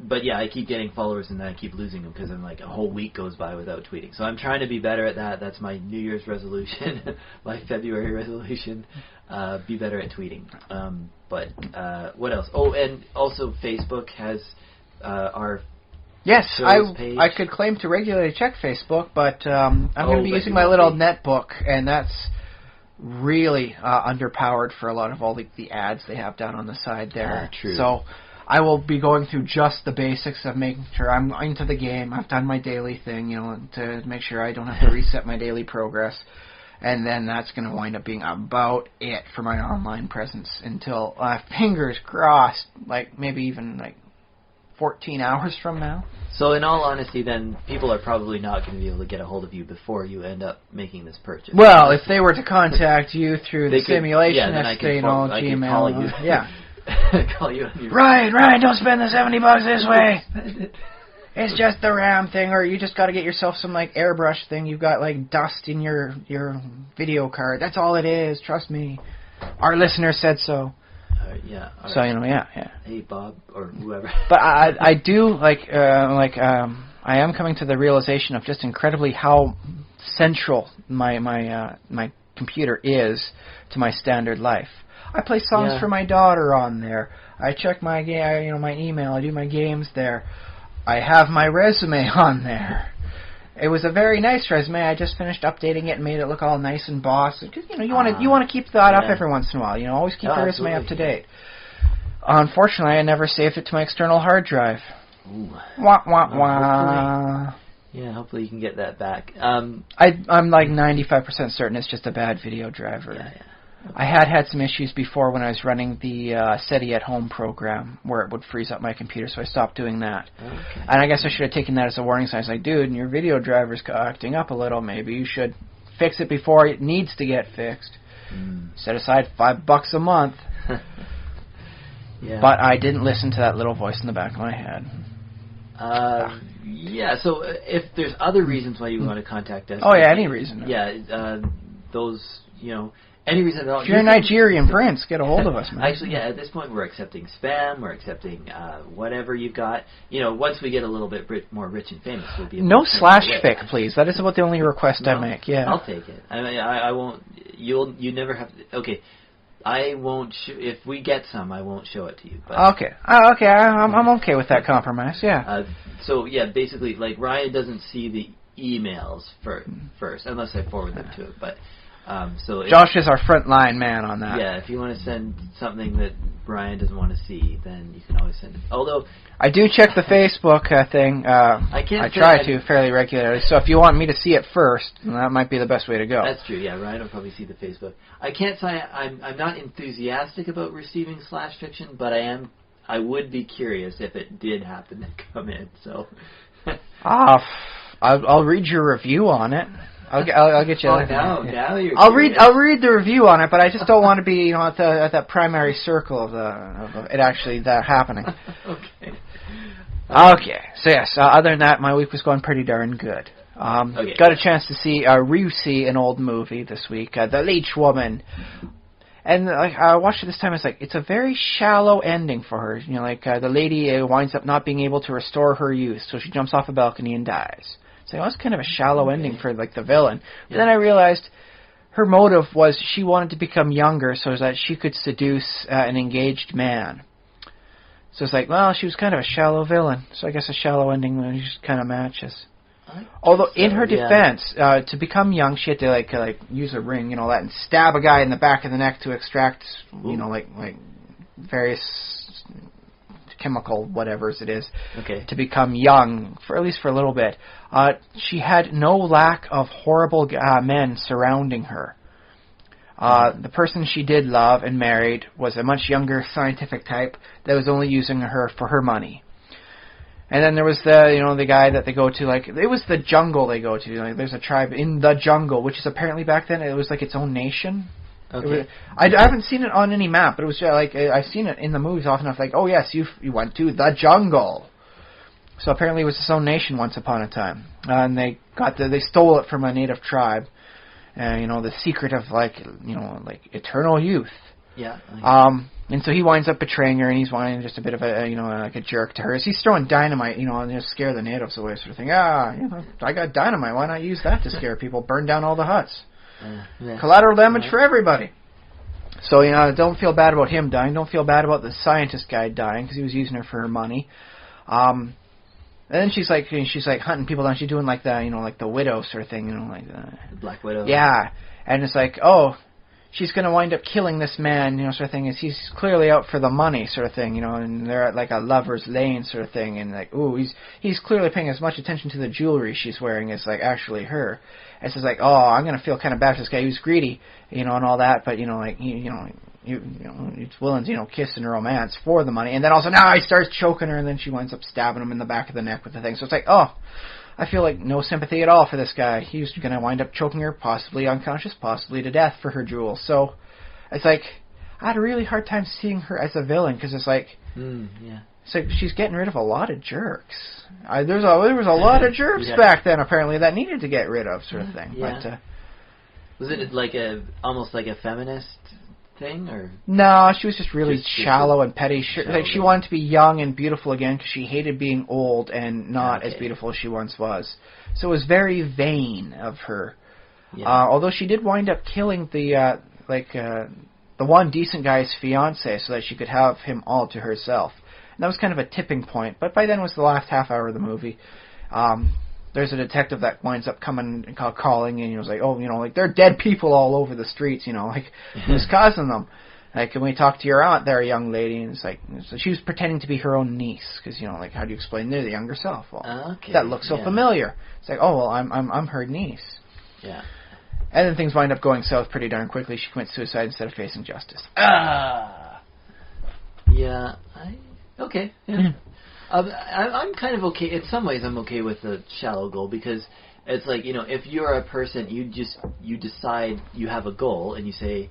But yeah, I keep getting followers and then I keep losing them because I'm a whole week goes by without tweeting. So I'm trying to be better at that. That's my New Year's resolution, my February resolution. Be better at tweeting. But what else? Oh, and also Facebook has our page. I could claim to regularly check Facebook, but I'm going to be using my little netbook, and that's really underpowered for a lot of all the ads they have down on the side there. True. So I will be going through just the basics of making sure I'm into the game. I've done my daily thing, to make sure I don't have to reset my daily progress. And then that's going to wind up being about it for my online presence until, fingers crossed, maybe even 14 hours from now. So in all honesty, then, people are probably not going to be able to get a hold of you before you end up making this purchase. Well, if they were to contact you through the Simulationist, I can Gmail, call you. Yeah. Call you on your... Ryan, don't spend the $70 this way. It's just the RAM thing, or you just got to get yourself some airbrush thing. You've got dust in your video card. That's all it is. Trust me. Our listener said so. Yeah. So yeah. Hey, Bob or whoever. But I do I am coming to the realization of just incredibly how central my computer is to my standard life. I play songs for my daughter on there. I check my my email. I do my games there. I have my resume on there. It was a very nice resume. I just finished updating it and made it look all nice and bossed. Because you want to keep that up every once in a while. Always keep your resume up to date. Unfortunately, I never saved it to my external hard drive. Ooh. Wah wah wah. Hopefully you can get that back. I'm 95% certain it's just a bad video driver. Yeah. I had some issues before when I was running the SETI at Home program where it would freeze up my computer, so I stopped doing that. Okay. And I guess I should have taken that as a warning sign. I was like, dude, your video driver's acting up a little. Maybe you should fix it before it needs to get fixed. Set aside $5 a month. Yeah. But I didn't listen to that little voice in the back of my head. Yeah, so if there's other reasons why you want to contact us... Oh, yeah, any reason. Yeah, those, any reason at all. If you're a Nigerian prince, get a hold of us, man. Actually, yeah, at this point we're accepting spam, we're accepting whatever you've got. Once we get a little bit more rich and famous, we'll be able No to slash fic, please. That is about the only request I make, yeah. I'll take it. I mean, I won't... You never have to... Okay. I won't. If we get some, I won't show it to you. But okay. Okay. I'm okay with that compromise. Yeah. So yeah, basically, Ryan doesn't see the emails first, unless I forward them to him. But so Josh is our frontline man on that. Yeah. If you want to send something that Ryan doesn't want to see, then you can always send it. Although I do check the Facebook thing. I try to fairly regularly. So if you want me to see it first, then that might be the best way to go. That's true. Yeah, Ryan will probably see the Facebook. I can't say I'm not enthusiastic about receiving slash fiction, but I would be curious if it did happen to come in. So I'll read your review on it. I'll get you. Now you're. I'll read the review on it, but I just don't want to be at that primary circle of it actually that happening. Okay. Okay. So yes. Other than that, my week was going pretty darn good. Got a chance to see an old movie this week, The Leech Woman. And I watched it this time. It's a very shallow ending for her. The lady winds up not being able to restore her youth, so she jumps off a balcony and dies. So that's kind of a shallow ending for the villain. But then I realized her motive was she wanted to become younger so that she could seduce an engaged man. So it's she was kind of a shallow villain. So I guess a shallow ending just kind of matches. Although in her defense, to become young, she had to use a ring, that, and stab a guy in the back of the neck to extract, various chemical whatevers it is, to become young at least for a little bit. She had no lack of horrible men surrounding her. The person she did love and married was a much younger scientific type that was only using her for her money. And then there was the guy that they go to, it was the jungle they go to. There's a tribe in the jungle, which is apparently back then, it was its own nation. Okay. I haven't seen it on any map, but it was I've seen it in the movies often enough, oh yes, you went to the jungle. So apparently it was its own nation once upon a time. And they stole it from a native tribe. The secret of eternal youth. Yeah. And so he winds up betraying her, and he's wanting just a bit of a jerk to her. As he's throwing dynamite, and just scare the natives away, sort of thing. I got dynamite. Why not use that to scare people? Burn down all the huts. Collateral damage for everybody. So don't feel bad about him dying. Don't feel bad about the scientist guy dying because he was using her for her money. And then she's hunting people down. She's doing the widow sort of thing, the Black Widow. Yeah, and it's she's going to wind up killing this man, sort of thing. Is he's clearly out for the money, sort of thing, and they're at like a lover's lane, sort of thing, and like, ooh, he's clearly paying as much attention to the jewelry she's wearing as like actually her. And so it's like, oh, I'm going to feel kind of bad for this guy who's greedy, and all that, but like he's willing to kiss and romance for the money, and then also now he starts choking her, and then she winds up stabbing him in the back of the neck with the thing. So it's like, oh, I feel like no sympathy at all for this guy. He's going to wind up choking her, possibly unconscious, possibly to death for her jewels. So it's like, I had a really hard time seeing her as a villain, because it's like, it's like she's getting rid of a lot of jerks. There was a lot of jerks back then, apparently, that needed to get rid of, sort of thing. Yeah. But, was it like almost like a feminist thing, or? No, she was just really shallow and petty. She wanted to be young and beautiful again because she hated being old and not as beautiful as she once was. So it was very vain of her. Yeah. Although she did wind up killing the one decent guy's fiance so that she could have him all to herself. And that was kind of a tipping point. But by then was the last half hour of the movie. There's a detective that winds up coming and calling, and he was like, oh, like there are dead people all over the streets, like who's causing them? Like, can we talk to your aunt there, young lady? And it's like, so she was pretending to be her own niece, because like how do you explain they're the younger self? Well, that looks so familiar. It's like, oh well, I'm her niece. Yeah. And then things wind up going south pretty darn quickly. She commits suicide instead of facing justice. Yeah. Okay. Yeah. I'm kind of okay. In some ways, I'm okay with the shallow goal, because it's like, if you're a person, you decide you have a goal, and you say,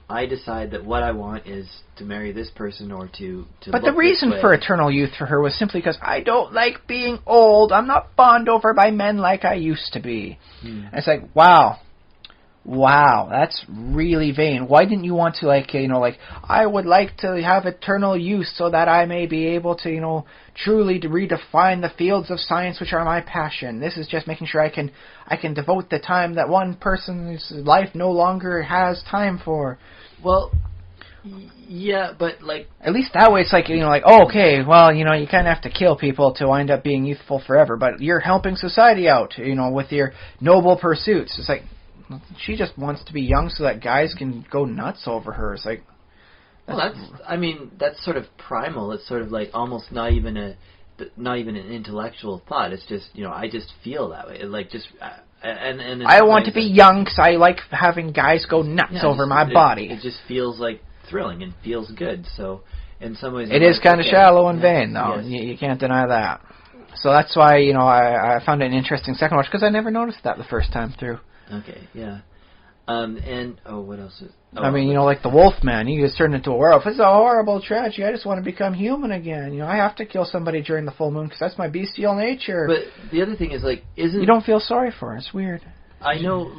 I decide that what I want is to marry this person or to But the reason for eternal youth for her was simply because I don't like being old. I'm not fawned over by men like I used to be. And it's like, wow, that's really vain. Why didn't you want to, I would like to have eternal youth so that I may be able to, truly to redefine the fields of science which are my passion. This is just making sure I can devote the time that one person's life no longer has time for. Well, yeah, but at least that way it's like, oh, okay, well, you kind of have to kill people to wind up being youthful forever, but you're helping society out, with your noble pursuits. It's like, she just wants to be young so that guys can go nuts over her. It's like, that's sort of primal. It's sort of like almost not even an intellectual thought. It's just, I just feel that way. And I want to be young because I like having guys go nuts over my body. It just feels like thrilling and feels good. So in some ways, it is kind of shallow and vain, though. Yes. You can't deny that. So that's why I found it an interesting second watch, because I never noticed that the first time through. Okay, yeah. What else is... like the Wolfman, he gets turned into a werewolf. It's a horrible tragedy. I just want to become human again. I have to kill somebody during the full moon because that's my bestial nature. But the other thing is, isn't... You don't feel sorry for her. It's weird. I know,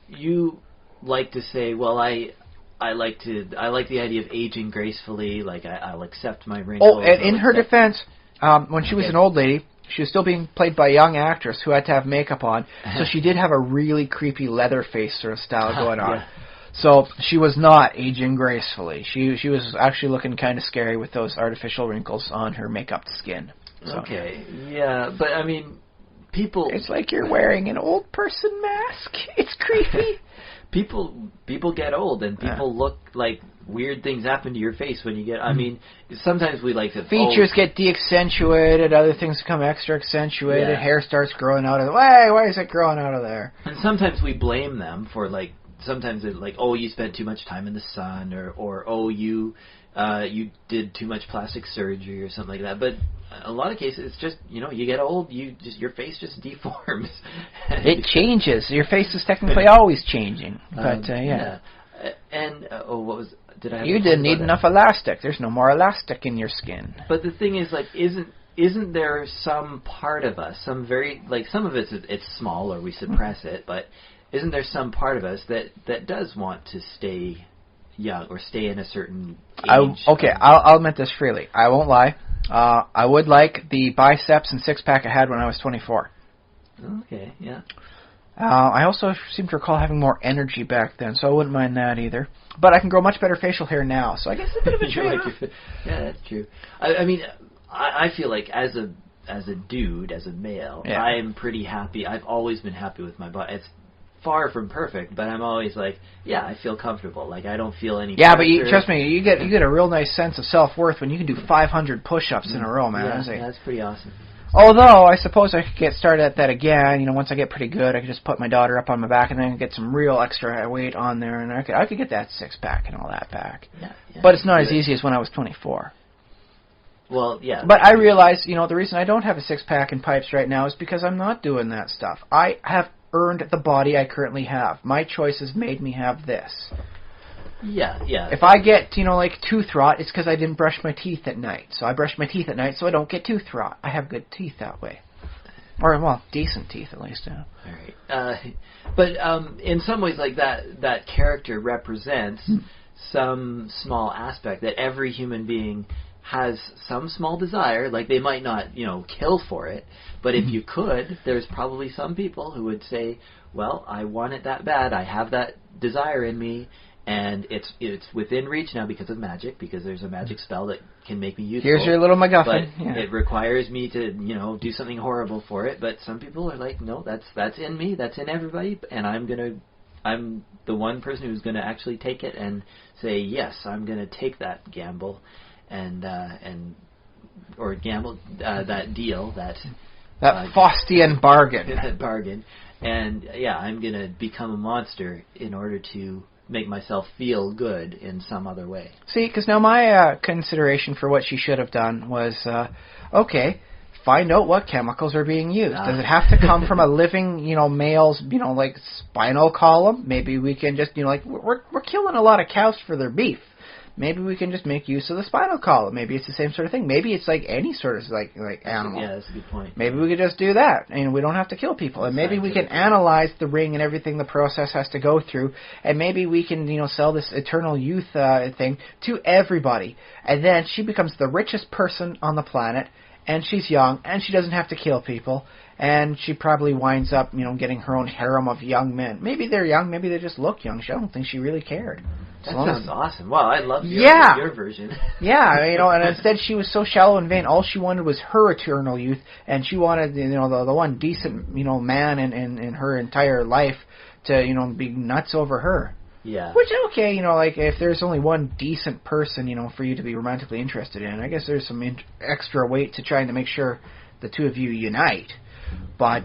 you like to say, well, I like the idea of aging gracefully, I'll accept my wrinkles. Oh, and in her defense, when she was an old lady... She was still being played by a young actress who had to have makeup on, so she did have a really creepy Leatherface sort of style going on. Yeah. So she was not aging gracefully. She was actually looking kind of scary with those artificial wrinkles on her makeup skin. So. Okay, yeah, but people... It's like you're wearing an old person mask. It's creepy. People get old, and people look like... Weird things happen to your face when you get... sometimes we like to... Features get de-accentuated, other things become extra accentuated, hair starts growing out of the... Why is it growing out of there? And sometimes we blame them for, sometimes it's like, oh, you spent too much time in the sun, or oh, you did too much plastic surgery or something like that. But a lot of cases, it's just, you get old, your face just deforms. It changes. Your face is technically always changing. But, And, what was... Did I? You didn't need enough elastic. There's no more elastic in your skin. But the thing is, isn't there some part of us, some very, some of it's small or we suppress it, but isn't there some part of us that does want to stay young or stay in a certain age? I'll admit this freely. I won't lie. I would like the biceps and six-pack I had when I was 24. Okay, yeah. I also seem to recall having more energy back then, so I wouldn't mind that either. But I can grow much better facial hair now, so I guess it's a bit of a trade-off. Yeah, that's true. I feel like as a dude, as a male, I'm pretty happy. I've always been happy with my body. far from perfect, but I'm always like, yeah, I feel comfortable. Like, I don't feel any Yeah, but pressure. trust me, you get a real nice sense of self-worth when you can do 500 push-ups in a row, man. Yeah, that's pretty awesome. Although, I suppose I could get started at that again. Once I get pretty good, I could just put my daughter up on my back and then get some real extra weight on there, and I could get that six-pack and all that back. Yeah, but it's not as easy as when I was 24. Well, yeah. But I realize, the reason I don't have a six-pack and pipes right now is because I'm not doing that stuff. I have earned the body I currently have. My choices made me have this. Yeah. If I get, tooth rot, it's because I didn't brush my teeth at night. So I brush my teeth at night so I don't get tooth rot. I have good teeth that way. Or, well, decent teeth at least. All right. But in some ways, like that character represents some small aspect that every human being has some small desire. Like, they might not, kill for it, but if you could, there's probably some people who would say, well, I want it that bad, I have that desire in me, and it's within reach now because of magic, because there's a magic spell that can make me useful. Here's your little MacGuffin. But it requires me to, do something horrible for it, but some people are like, no, that's in me, that's in everybody, and I'm the one person who's going to actually take it and say, yes, I'm going to take that gamble, or gamble that deal, that Faustian bargain. That bargain, and yeah, I'm going to become a monster in order to make myself feel good in some other way. See, because now my consideration for what she should have done was, okay, find out what chemicals are being used. Does it have to come from a living, male's, like spinal column? Maybe we can just, we're killing a lot of cows for their beef. Maybe we can just make use of the spinal column. Maybe it's the same sort of thing. Maybe it's like any sort of like animal. Yeah, that's a good point. Maybe we could just do that, and we don't have to kill people. And maybe we can analyze the ring and everything the process has to go through, and maybe we can, sell this eternal youth thing to everybody. And then she becomes the richest person on the planet, and she's young, and she doesn't have to kill people. And she probably winds up, getting her own harem of young men. Maybe they're young, maybe they just look young. I don't think she really cared. That sounds awesome. Wow, I love your version. Yeah, and instead she was so shallow and vain. All she wanted was her eternal youth, and she wanted, the one decent, man in her entire life to, be nuts over her. Yeah. Which, okay, like, if there's only one decent person, for you to be romantically interested in, I guess there's some extra weight to trying to make sure the two of you unite. But,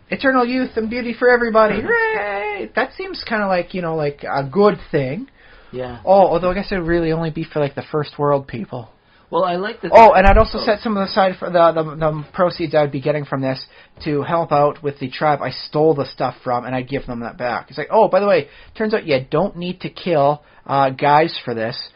eternal youth and beauty for everybody, hooray! That seems kind of like, like a good thing. Yeah. Oh, although I guess it would really only be for, like, the first world people. Well, I like the... Oh, and I'd also set some aside for the proceeds I would be getting from this to help out with the tribe I stole the stuff from, and I'd give them that back. It's like, oh, by the way, turns out you don't need to kill guys for this.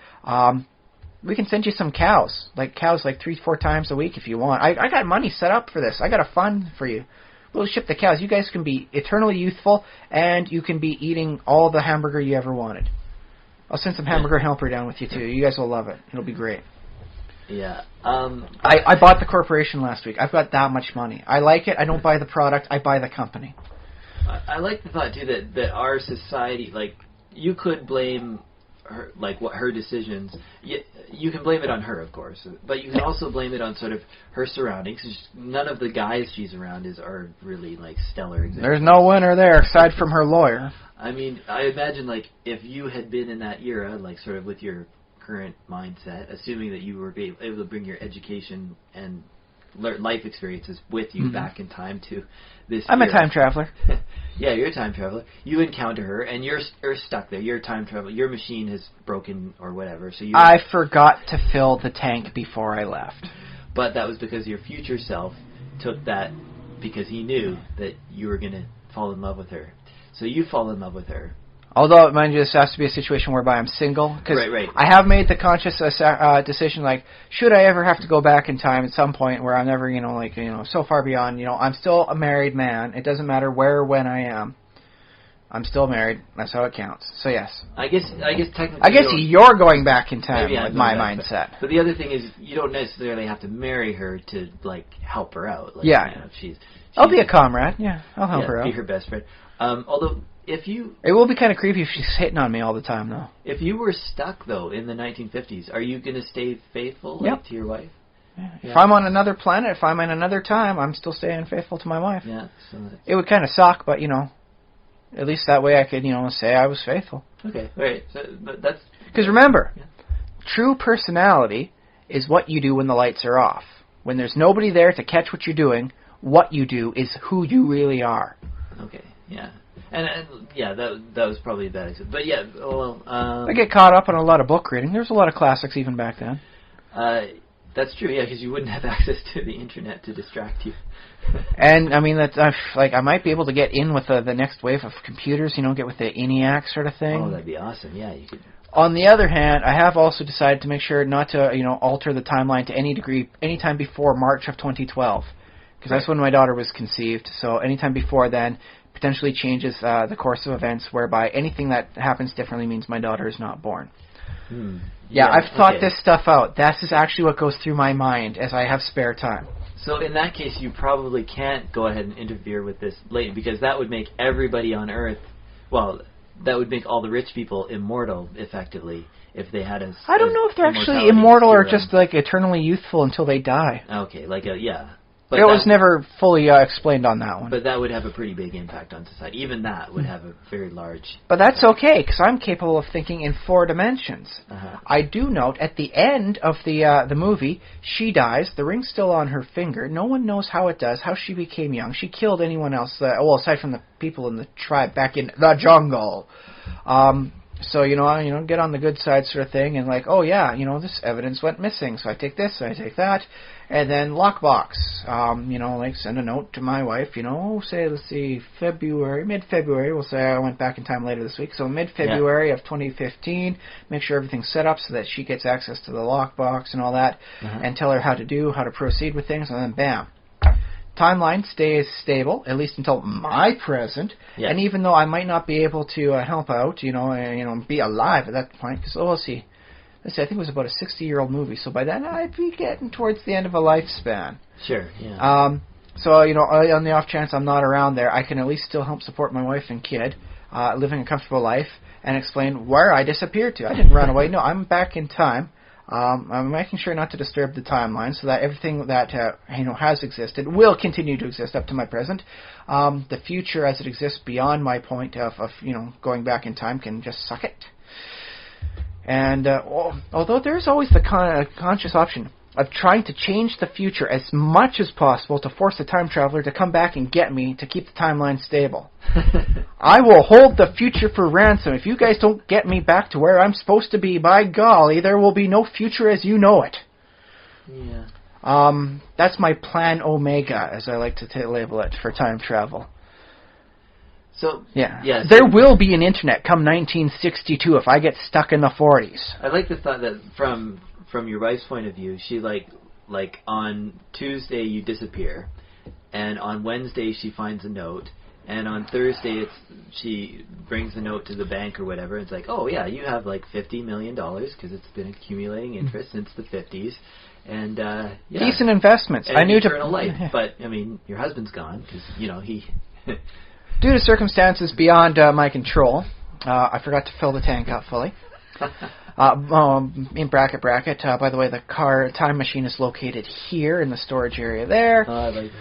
We can send you some cows, like 3-4 times a week if you want. I got money set up for this. I got a fund for you. We'll ship the cows. You guys can be eternally youthful, and you can be eating all the hamburger you ever wanted. I'll send some hamburger helper down with you, too. You guys will love it. It'll be great. Yeah. I bought the corporation last week. I've got that much money. I like it. I don't buy the product. I buy the company. I like the thought, too, that our society, like, you could blame her, like, what her decisions... You can blame it on her, of course, but you can also blame it on sort of her surroundings. None of the guys she's around are really, like, stellar examples. There's no winner there, aside from her lawyer. I mean, I imagine, like, if you had been in that era, like, sort of with your current mindset, assuming that you were able to bring your education and life experiences with you back in time to this I'm era. a time traveler. Yeah, you're a time traveler. You encounter her, and you're stuck there. You're a time traveler. Your machine has broken or whatever. So I forgot to fill the tank before I left. But that was because your future self took that because he knew that you were going to fall in love with her. So you fall in love with her. Although, mind you, this has to be a situation whereby I'm single. Cause right. I have made the conscious decision, like, should I ever have to go back in time at some point where I'm never, so far beyond, I'm still a married man. It doesn't matter where or when I am. I'm still married. That's how it counts. So, yes. I guess technically... I guess you're going back in time with my mindset. But the other thing is, you don't necessarily have to marry her to, like, help her out. Like, yeah. She's I'll be a comrade. Yeah, I'll help her out. Be her best friend. Although... It will be kind of creepy if she's hitting on me all the time, though. If you were stuck, though, in the 1950s, are you going to stay faithful to your wife? Yeah. If I'm on another planet, if I'm in another time, I'm still staying faithful to my wife. Yeah. It would kind of suck, but, At least that way I could, say I was faithful. Okay, right. So, but that's... Because remember, true personality is what you do when the lights are off. When there's nobody there to catch what you're doing, what you do is who you really are. Okay, yeah. And that was probably a bad example. But yeah, well... I get caught up on a lot of book reading. There's a lot of classics even back then. That's true, yeah, because you wouldn't have access to the internet to distract you. And, I mean, I might be able to get in with the next wave of computers, get with the ENIAC sort of thing. Oh, that'd be awesome, yeah, you could... On the other hand, I have also decided to make sure not to, alter the timeline to any degree anytime before March of 2012. Because that's when my daughter was conceived, so anytime before then potentially changes the course of events, whereby anything that happens differently means my daughter is not born. Yeah, I've thought this stuff out. This is actually what goes through my mind as I have spare time. So in that case, you probably can't go ahead and interfere with this late, because that would make everybody on Earth, well, that would make all the rich people immortal, effectively, if they had a... I don't know if they're actually immortal or just, eternally youthful until they die. Okay, yeah. But it was never fully explained on that one. But that would have a pretty big impact on society. Even that would have a very large... But that's okay, because I'm capable of thinking in 4 dimensions. I do note, at the end of the movie, she dies, the ring's still on her finger, no one knows how it does, how she became young. She killed anyone else, aside from the people in the tribe back in the jungle. So, get on the good side sort of thing, and this evidence went missing, so I take this, so I take that, and then lockbox, send a note to my wife, say, let's see, mid-February, we'll say I went back in time later this week, so mid-February of 2015, make sure everything's set up so that she gets access to the lockbox and all that, and tell her how to proceed with things, and then bam. Timeline stays stable, at least until my present, and even though I might not be able to help out, be alive at that point, because, let's see, I think it was about a 60-year-old movie, so by then I'd be getting towards the end of a lifespan. Sure, yeah. So, on the off chance I'm not around there, I can at least still help support my wife and kid, living a comfortable life, and explain where I disappeared to. I didn't run away. No, I'm back in time. I'm making sure not to disturb the timeline so that everything that has existed will continue to exist up to my present. The future as it exists beyond my point of going back in time can just suck it. And although there's always the conscious option of trying to change the future as much as possible to force the time traveler to come back and get me to keep the timeline stable. I will hold the future for ransom. If you guys don't get me back to where I'm supposed to be, by golly, there will be no future as you know it. Yeah. That's my plan Omega, as I like to label it, for time travel. So yeah, there will be an internet come 1962 if I get stuck in the 40s. I like the thought that from your wife's point of view, she like on Tuesday you disappear, and on Wednesday she finds a note, and on Thursday she brings the note to the bank or whatever. And it's like, oh yeah, you have like $50 million because it's been accumulating interest since the 50s, and decent investments. And I knew eternal life, but I mean your husband's gone because he. Due to circumstances beyond my control, I forgot to fill the tank up fully. In bracket. By the way, the time machine is located here in the storage area there. I like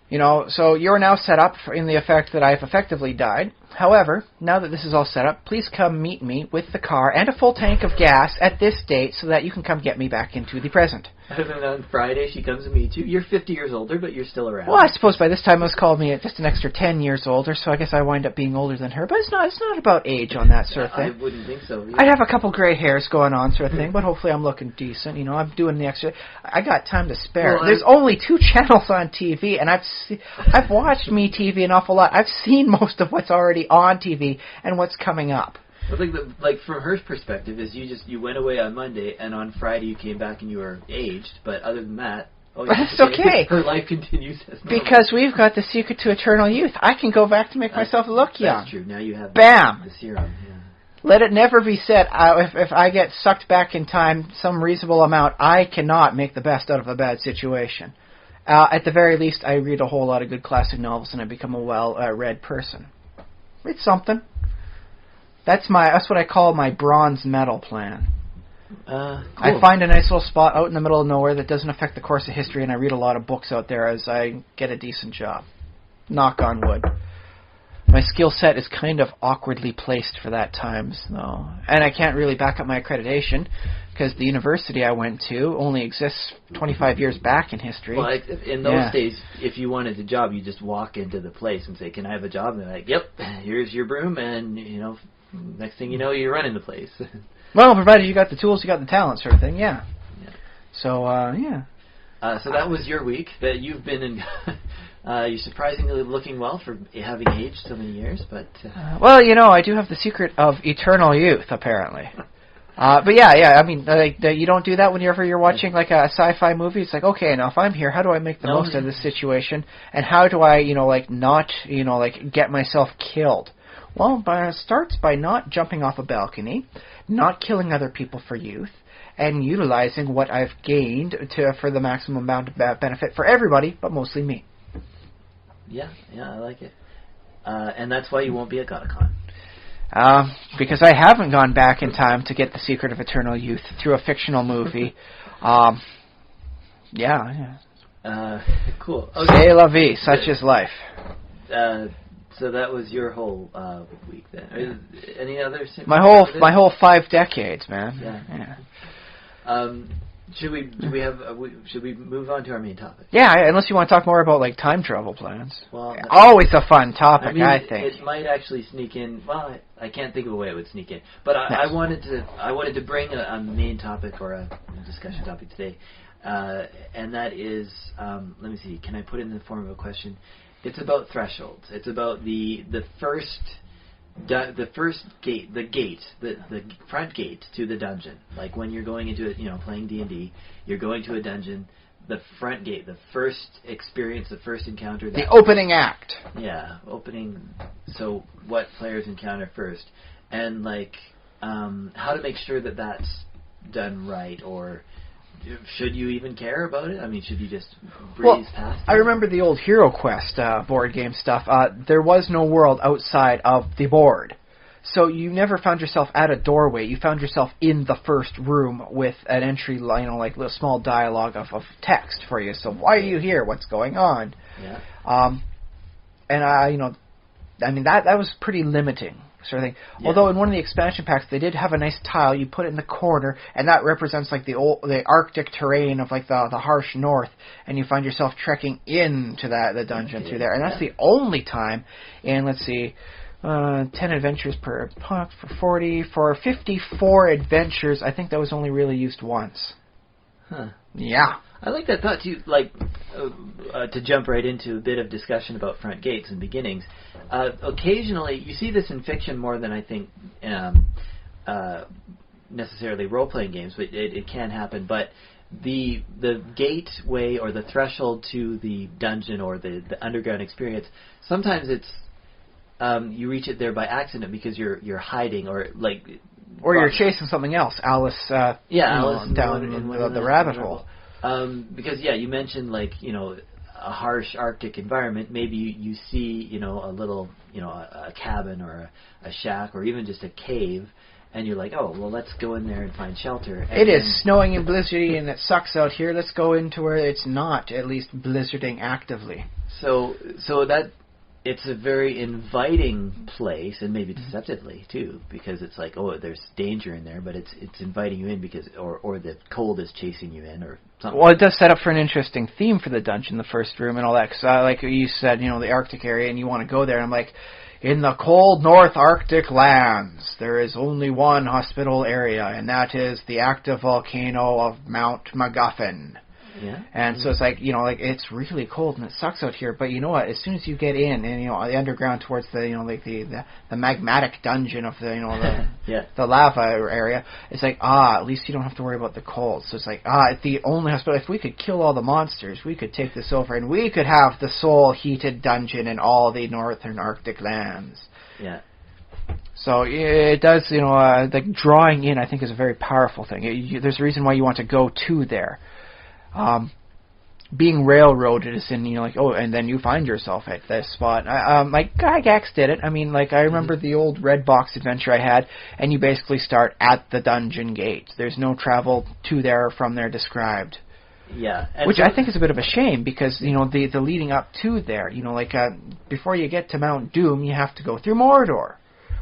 that. So you're now set up in the effect that I've effectively died. However, now that this is all set up, please come meet me with the car and a full tank of gas at this date so that you can come get me back into the present. And then on Friday she comes to meet you. You're 50 years older, but you're still around. Well, I suppose by this time it was called me just an extra 10 years older, so I guess I wind up being older than her. But it's not about age on that sort of thing. I wouldn't think so. Yeah. I'd have a couple gray hairs going on sort of thing, but hopefully I'm looking decent. I'm doing the extra. I got time to spare. Well, there's only 2 channels on TV, and I've watched TV an awful lot. I've seen most of what's already on TV and what's coming up. I think that, from her perspective, is you went away on Monday, and on Friday you came back and you were aged, but other than that, that's okay. Her life continues as normal. Because we've got the secret to eternal youth. I can go back to make myself look young. That's true. Now you have Bam! The serum. Yeah. Let it never be said, if I get sucked back in time some reasonable amount, I cannot make the best out of a bad situation. At the very least, I read a whole lot of good classic novels and I become a well-read person. It's something. That's what I call my bronze medal plan. Cool. I find a nice little spot out in the middle of nowhere that doesn't affect the course of history, and I read a lot of books out there as I get a decent job. Knock on wood. My skill set is kind of awkwardly placed for that times, though. And I can't really back up my accreditation, because the university I went to only exists 25 years back in history. Well, in those days, if you wanted a job, you just walk into the place and say, "Can I have a job?" And they're like, "Yep, here's your broom," and, next thing you know, you're running the place. Well, provided you got the tools, you got the talent, sort of thing, yeah. So, yeah. So that was your week that you've been in. You're surprisingly looking well for having aged so many years, but... Well, I do have the secret of eternal youth, apparently. But yeah, I mean, you don't do that whenever you're watching, like, a sci-fi movie. It's like, okay, now if I'm here, how do I make the most of this situation? And how do I, not, get myself killed? Well, it starts by not jumping off a balcony, not killing other people for youth, and utilizing what I've gained for the maximum amount of benefit for everybody, but mostly me. Yeah, I like it. And that's why you won't be at GotaCon. Because I haven't gone back in time to get the secret of eternal youth through a fictional movie. Yeah. Cool. Okay. C'est la vie, such is life. So that was your whole week then. Any other? My whole 5 decades, man. Yeah. Should we move on to our main topic? Yeah, unless you want to talk more about like time travel plans. Well, always a fun topic, I think. It might actually sneak in. Well, I can't think of a way it would sneak in. But I wanted to bring a main topic or a discussion topic today, and that is let me see. Can I put it in the form of a question? It's about thresholds. It's about the first gate, the front gate to the dungeon. Like when you're going into it, playing D&D, you're going to a dungeon. The front gate, the first experience, the first encounter. The opening act. Yeah, opening. So what players encounter first, and like how to make sure that that's done right, or should you even care about it? I mean, should you just breeze past it? I remember the old Hero Quest board game stuff. There was no world outside of the board. So you never found yourself at a doorway. You found yourself in the first room with an entry, like a small dialogue of text for you. So why are you here? What's going on? Yeah. And that was pretty limiting. Sort of thing. Yeah. Although in one of the expansion packs they did have a nice tile you put it in the corner, and that represents like the Arctic terrain of like the harsh north, and you find yourself trekking into the dungeon through there, and that's the only time. And let's see, 10 adventures per puck for 40 for 54 adventures. I think that was only really used once. Huh. Yeah. I like that thought too. Like to jump right into a bit of discussion about front gates and beginnings. Occasionally, you see this in fiction more than I think necessarily role-playing games, but it can happen. But the gateway or the threshold to the dungeon or the underground experience, sometimes it's you reach it there by accident because you're hiding or like. Or you're chasing something else, Alice. Alice down in the rabbit hole. Because you mentioned like a harsh Arctic environment. Maybe you see a little a cabin or a shack or even just a cave, and you're like, oh well, let's go in there and find shelter. And it is snowing and blizzardy and it sucks out here. Let's go into where it's not at least blizzarding actively. So that. It's a very inviting place, and maybe deceptively too, because it's like, oh, there's danger in there, but it's inviting you in because, or the cold is chasing you in, or something. Well, it does set up for an interesting theme for the dungeon, the first room, and all that. Because, like you said, the Arctic area, and you want to go there. And I'm like, in the cold North Arctic lands, there is only one hospitable area, and that is the active volcano of Mount MacGuffin. Yeah. And so it's like, it's really cold and it sucks out here, but you know what, as soon as you get in and, the underground towards the, the magmatic dungeon of the, the lava area, it's like, at least you don't have to worry about the cold. So it's like, it's the only hospital. If we could kill all the monsters, we could take this over and we could have the sole heated dungeon in all the northern Arctic lands. Yeah. So it does, the drawing in, I think, is a very powerful thing. There's a reason why you want to go to there. Being railroaded is in, and then you find yourself at this spot. Like Gygax did it. I mean, like, I remember the old Red Box adventure I had, and you basically start at the dungeon gate. There's no travel to there or from there described. Yeah. And which so, I think is a bit of a shame because, the leading up to there, before you get to Mount Doom, you have to go through Mordor.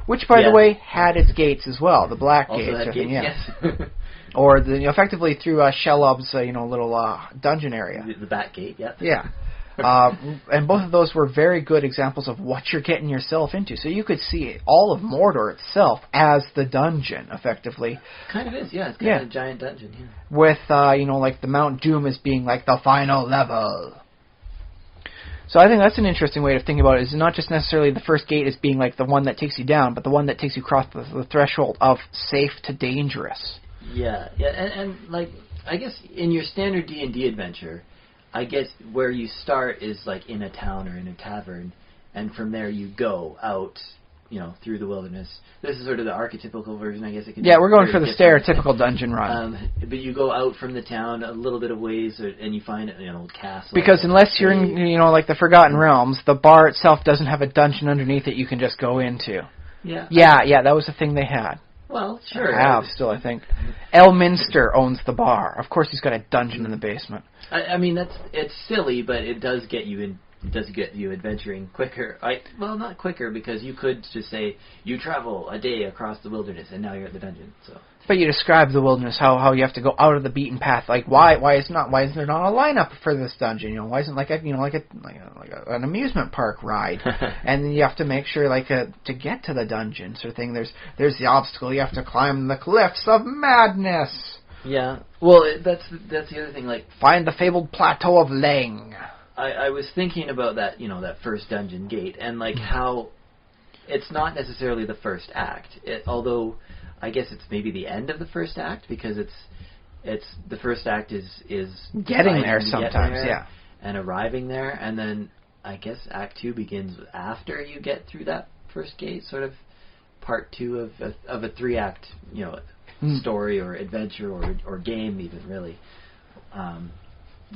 Which, by the way, had its gates as well, the black also gates. had gates, yes. Or effectively through Shelob's, little dungeon area. The back gate, yeah. Yeah. And both of those were very good examples of what you're getting yourself into. So you could see all of Mordor itself as the dungeon, effectively. Kind of is, yeah. It's kind of a giant dungeon, yeah. With, the Mount Doom as being like the final level. So I think that's an interesting way of thinking about it, is not just necessarily the first gate as being like the one that takes you down, but the one that takes you across the threshold of safe to dangerous. Yeah, and like, I guess in your standard D&D adventure, I guess where you start is like in a town or in a tavern, and from there you go out, through the wilderness. This is sort of the archetypical version, I guess. Yeah, we're going for the stereotypical dungeon run. But you go out from the town a little bit of ways, and you find an old castle. Because unless you're in, like the Forgotten Realms, the bar itself doesn't have a dungeon underneath it you can just go into. Yeah. Yeah, that was the thing they had. Well, sure. Still, I think. Elminster owns the bar. Of course, he's got a dungeon in the basement. I mean, it's silly, but it does get you in. It does get you adventuring quicker. Well, not quicker, because you could just say you travel a day across the wilderness, and now you're at the dungeon. So. But you describe the wilderness, how you have to go out of the beaten path. Like why is there not a lineup for this dungeon? Why isn't like an amusement park ride? And then you have to make sure to get to the dungeon sort of thing. There's the obstacle. You have to climb the cliffs of madness. Yeah. Well, that's the other thing. Like, find the fabled plateau of Leng. I was thinking about that, that first dungeon gate, and like how it's not necessarily the first act. Although I guess it's maybe the end of the first act, because it's the first act is getting there sometimes, yeah, and arriving there, and then I guess Act 2 begins after you get through that first gate, sort of part 2 of a 3-act story or adventure or game even, really.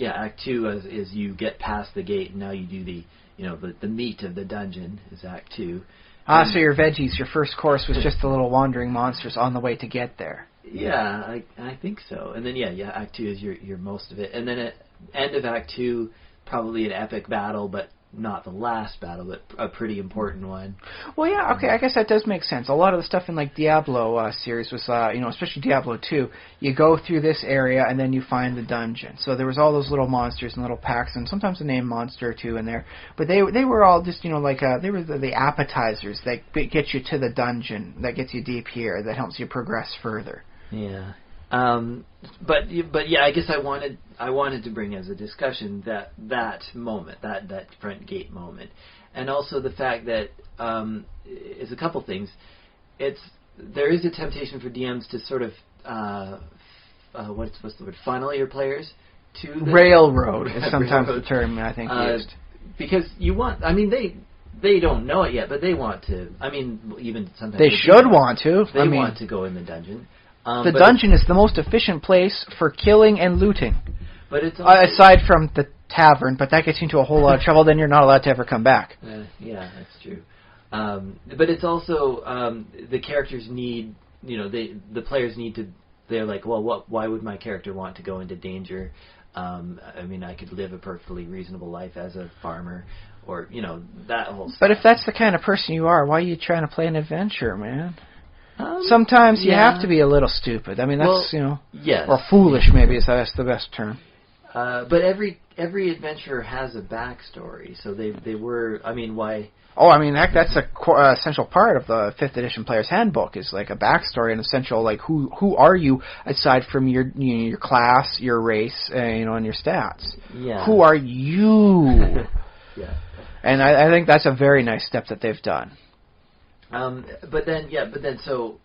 Act 2 is you get past the gate, and now you do the meat of the dungeon is Act 2. So your veggies, your first course was just the little wandering monsters on the way to get there. Yeah, I think so. And then Act 2 is your most of it, and then at end of Act 2, probably an epic battle, but not the last battle, but a pretty important one. Well, yeah, okay, I guess that does make sense. A lot of the stuff in like Diablo series was, especially Diablo 2, you go through this area and then you find the dungeon. So there was all those little monsters and little packs, and sometimes a named monster or two in there. But they were all just, they were the appetizers that get you to the dungeon, that gets you deep here, that helps you progress further. Yeah. But yeah, I guess I wanted to bring as a discussion that moment, that front gate moment, and also the fact that is a couple things. There is a temptation for DMs to sort of what's the word, funnel your players to the railroad is sometimes the term I think used, because you want. I mean, they don't know it yet, but they want to. I mean, even sometimes they should want to. They want to go in the dungeon. The dungeon is the most efficient place for killing and looting. But it's also, aside from the tavern, but that gets you into a whole lot of trouble. Then you're not allowed to ever come back. Yeah, that's true. But it's also the characters need, the players need to. They're like, well, why would my character want to go into danger? I mean, I could live a perfectly reasonable life as a farmer, or that whole stuff. But if that's the kind of person you are, why are you trying to play an adventure, man? Sometimes you have to be a little stupid. I mean, that's, yes. Or foolish, maybe that's the best term. But every adventurer has a backstory, so they were. I mean, why? Oh, I mean, that's a essential part of the 5th edition player's handbook, is like a backstory, an essential, like, who are you aside from your class, your race, and your stats. Yeah. Who are you? Yeah. And I think that's a very nice step that they've done. But then so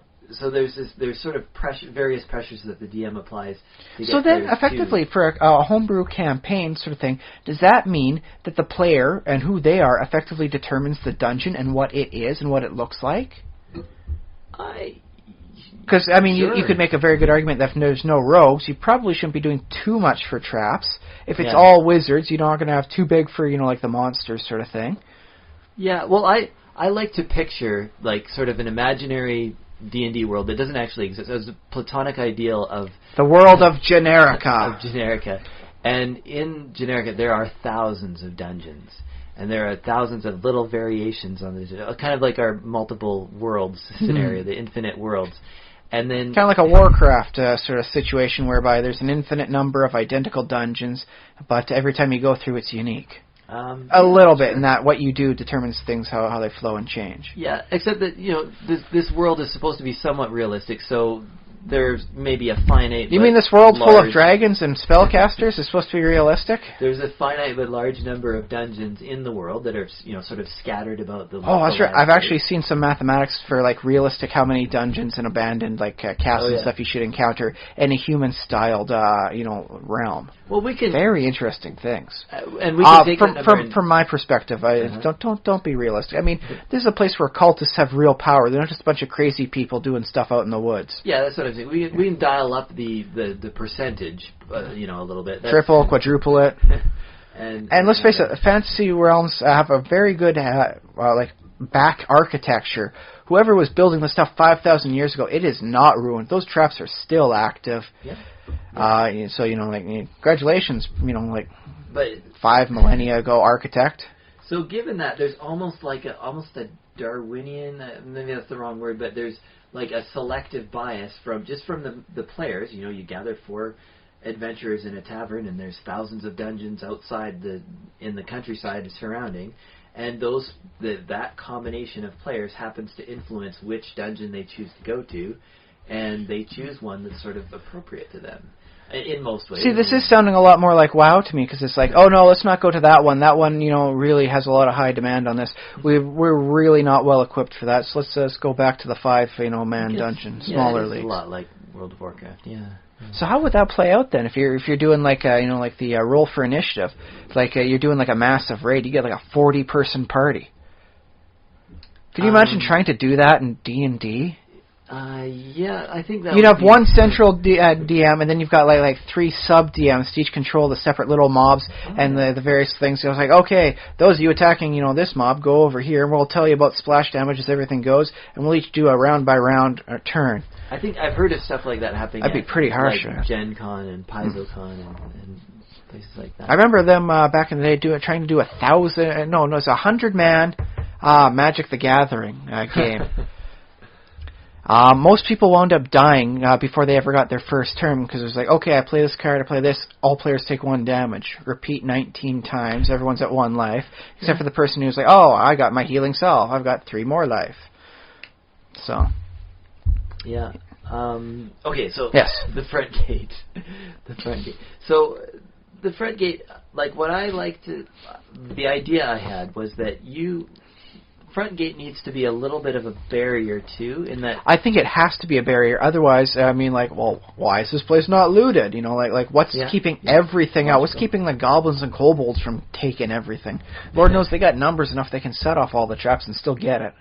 there's sort of various pressures that the DM applies to get. So then, effectively, for a homebrew campaign sort of thing, does that mean that the player and who they are effectively determines the dungeon and what it is and what it looks like? Because, I mean, sure. you could make a very good argument that if there's no rogues, you probably shouldn't be doing too much for traps. If it's all wizards, you're not going to have too big for, like the monsters sort of thing. Yeah, well, I like to picture, like, sort of an imaginary D&D world that doesn't actually exist, as a platonic ideal of... The world of Generica. And in Generica, there are thousands of dungeons. And there are thousands of little variations on this, kind of like our multiple worlds scenario, the infinite worlds. And then kind of like a Warcraft sort of situation whereby there's an infinite number of identical dungeons, but every time you go through, it's unique. A little bit in that what you do determines things, how they flow and change. Yeah, except that, this world is supposed to be somewhat realistic, so there's maybe a finite... You mean this world full of dragons and spellcasters is supposed to be realistic? There's a finite but large number of dungeons in the world that are, sort of scattered about the... Oh, that's right. I've actually seen some mathematics for, like, realistic how many dungeons and abandoned, like, castles and stuff you should encounter in a human-styled, realm. Well, we can... Very interesting things. And we can take from my perspective, don't be realistic. I mean, this is a place where cultists have real power. They're not just a bunch of crazy people doing stuff out in the woods. Yeah, that's what I'm saying. We can dial up the percentage, a little bit. Triple, quadruple it. and let's face it, fantasy realms have a very good back architecture. Whoever was building this stuff 5,000 years ago, it is not ruined. Those traps are still active. Yeah. So congratulations, but 5 millennia ago, architect. So given that, there's almost a Darwinian, maybe that's the wrong word, but there's like a selective bias from the players. You gather 4 adventurers in a tavern, and there's thousands of dungeons outside in the countryside surrounding, and that combination of players happens to influence which dungeon they choose to go to, and they choose one that's sort of appropriate to them. In most ways. See, this is sounding a lot more like WoW to me, because it's like, oh no, let's not go to that one. That one, really has a lot of high demand on this. We're really not well equipped for that, so let's go back to the 5, man dungeon, smaller leagues. A lot like World of Warcraft, yeah. So how would that play out then? If you're doing like like the roll for initiative, like you're doing like a massive raid, you get like a 40-person party. Could you imagine trying to do that in D&D? Yeah, I think that you'd have one central DM, and then you've got like 3 sub DMs to each control the separate little mobs and the various things. So it's like, okay, those of you attacking, this mob, go over here, and we'll tell you about splash damage as everything goes, and we'll each do a round by round turn. I think I've heard of stuff like that happening. That'd be pretty harsh. Like Gen Con and PaizoCon and places like that. I remember them back in the day trying to do 100-man Magic the Gathering game. Most people wound up dying before they ever got their first turn, because it was like, okay, I play this card, I play this, all players take 1 damage. Repeat 19 times, everyone's at 1 life, except for the person who's like, oh, I got my healing salve, I've got 3 more life. So. Yeah. Okay, so yes. The front gate. So the front gate, like what I the idea I had was that front gate needs to be a little bit of a barrier too, in that I think it has to be a barrier. Otherwise, why is this place not looted? Like what's keeping everything out? What's keeping the goblins and kobolds from taking everything? Lord knows they got numbers enough they can set off all the traps and still get it.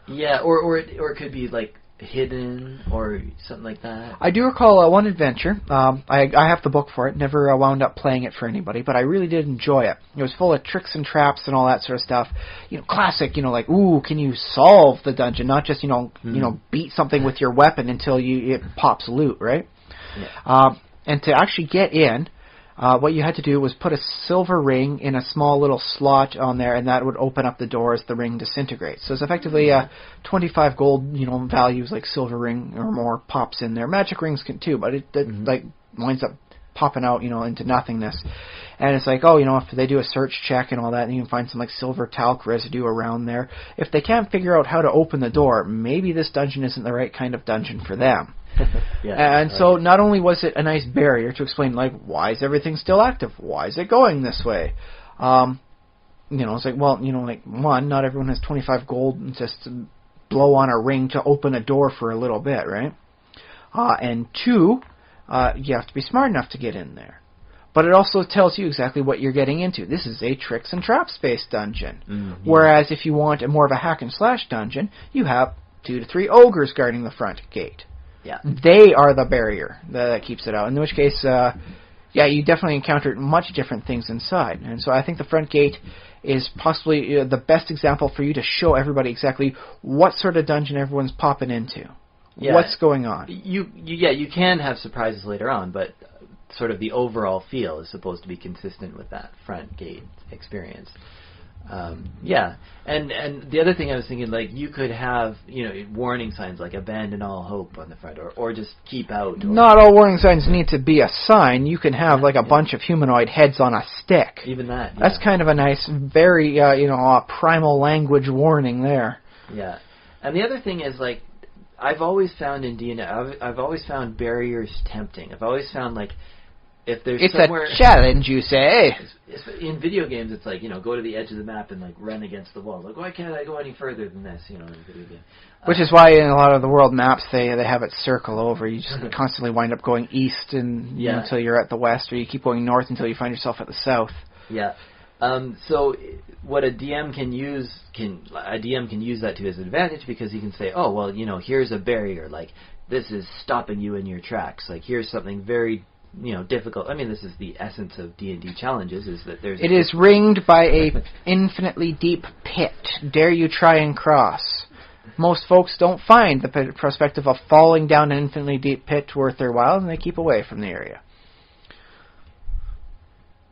Yeah, or it could be like hidden or something like that. I do recall one adventure. I have the book for it. Never wound up playing it for anybody, but I really did enjoy it. It was full of tricks and traps and all that sort of stuff. Classic. Like, ooh, can you solve the dungeon? Not just beat something with your weapon until it pops loot, right? Yeah. And to actually get in, what you had to do was put a silver ring in a small little slot on there, and that would open up the door as the ring disintegrates. So it's effectively 25 gold, values like silver ring or more pops in there. Magic rings can too, but it like winds up popping out, into nothingness. And it's like, if they do a search check and all that, and you can find some like silver talc residue around there. If they can't figure out how to open the door, maybe this dungeon isn't the right kind of dungeon for them. So not only was it a nice barrier to explain, like, why is everything still active? Why is it going this way? It's like, one, not everyone has 25 gold just to blow on a ring to open a door for a little bit, right? And 2, you have to be smart enough to get in there. But it also tells you exactly what you're getting into. This is a tricks and traps-based dungeon. Mm-hmm. Whereas if you want more of a hack-and-slash dungeon, you have 2 to 3 ogres guarding the front gate. Yeah. They are the barrier that keeps it out. In which case, you definitely encounter much different things inside. And so I think the front gate is possibly the best example for you to show everybody exactly what sort of dungeon everyone's popping into. Yeah. What's going on. You can have surprises later on, but sort of the overall feel is supposed to be consistent with that front gate experience. Yeah, and the other thing I was thinking, like, you could have, warning signs like abandon all hope on the front, or just keep out. Not all warning signs need to be a sign. You can have like a bunch of humanoid heads on a stick. Even that. Yeah. That's kind of a nice, very primal language warning there. Yeah, and the other thing is, like, I've always found in D&D, I've always found barriers tempting. I've always found, like, if there's somewhere... It's a challenge, you say. In video games, it's like, go to the edge of the map and, like, run against the wall. Like, why can't I go any further than this, in a video game? Which is why in a lot of the world maps, they have it circle over. You just constantly wind up going east until you're at the west, or you keep going north until you find yourself at the south. Yeah. So what a DM can use that to his advantage, because he can say, oh, well, here's a barrier. Like, this is stopping you in your tracks. Like, here's something very... difficult. I mean, this is the essence of D&D challenges, is that there's... It is ringed by a infinitely deep pit. Dare you try and cross? Most folks don't find the perspective of falling down an infinitely deep pit worth their while, and they keep away from the area.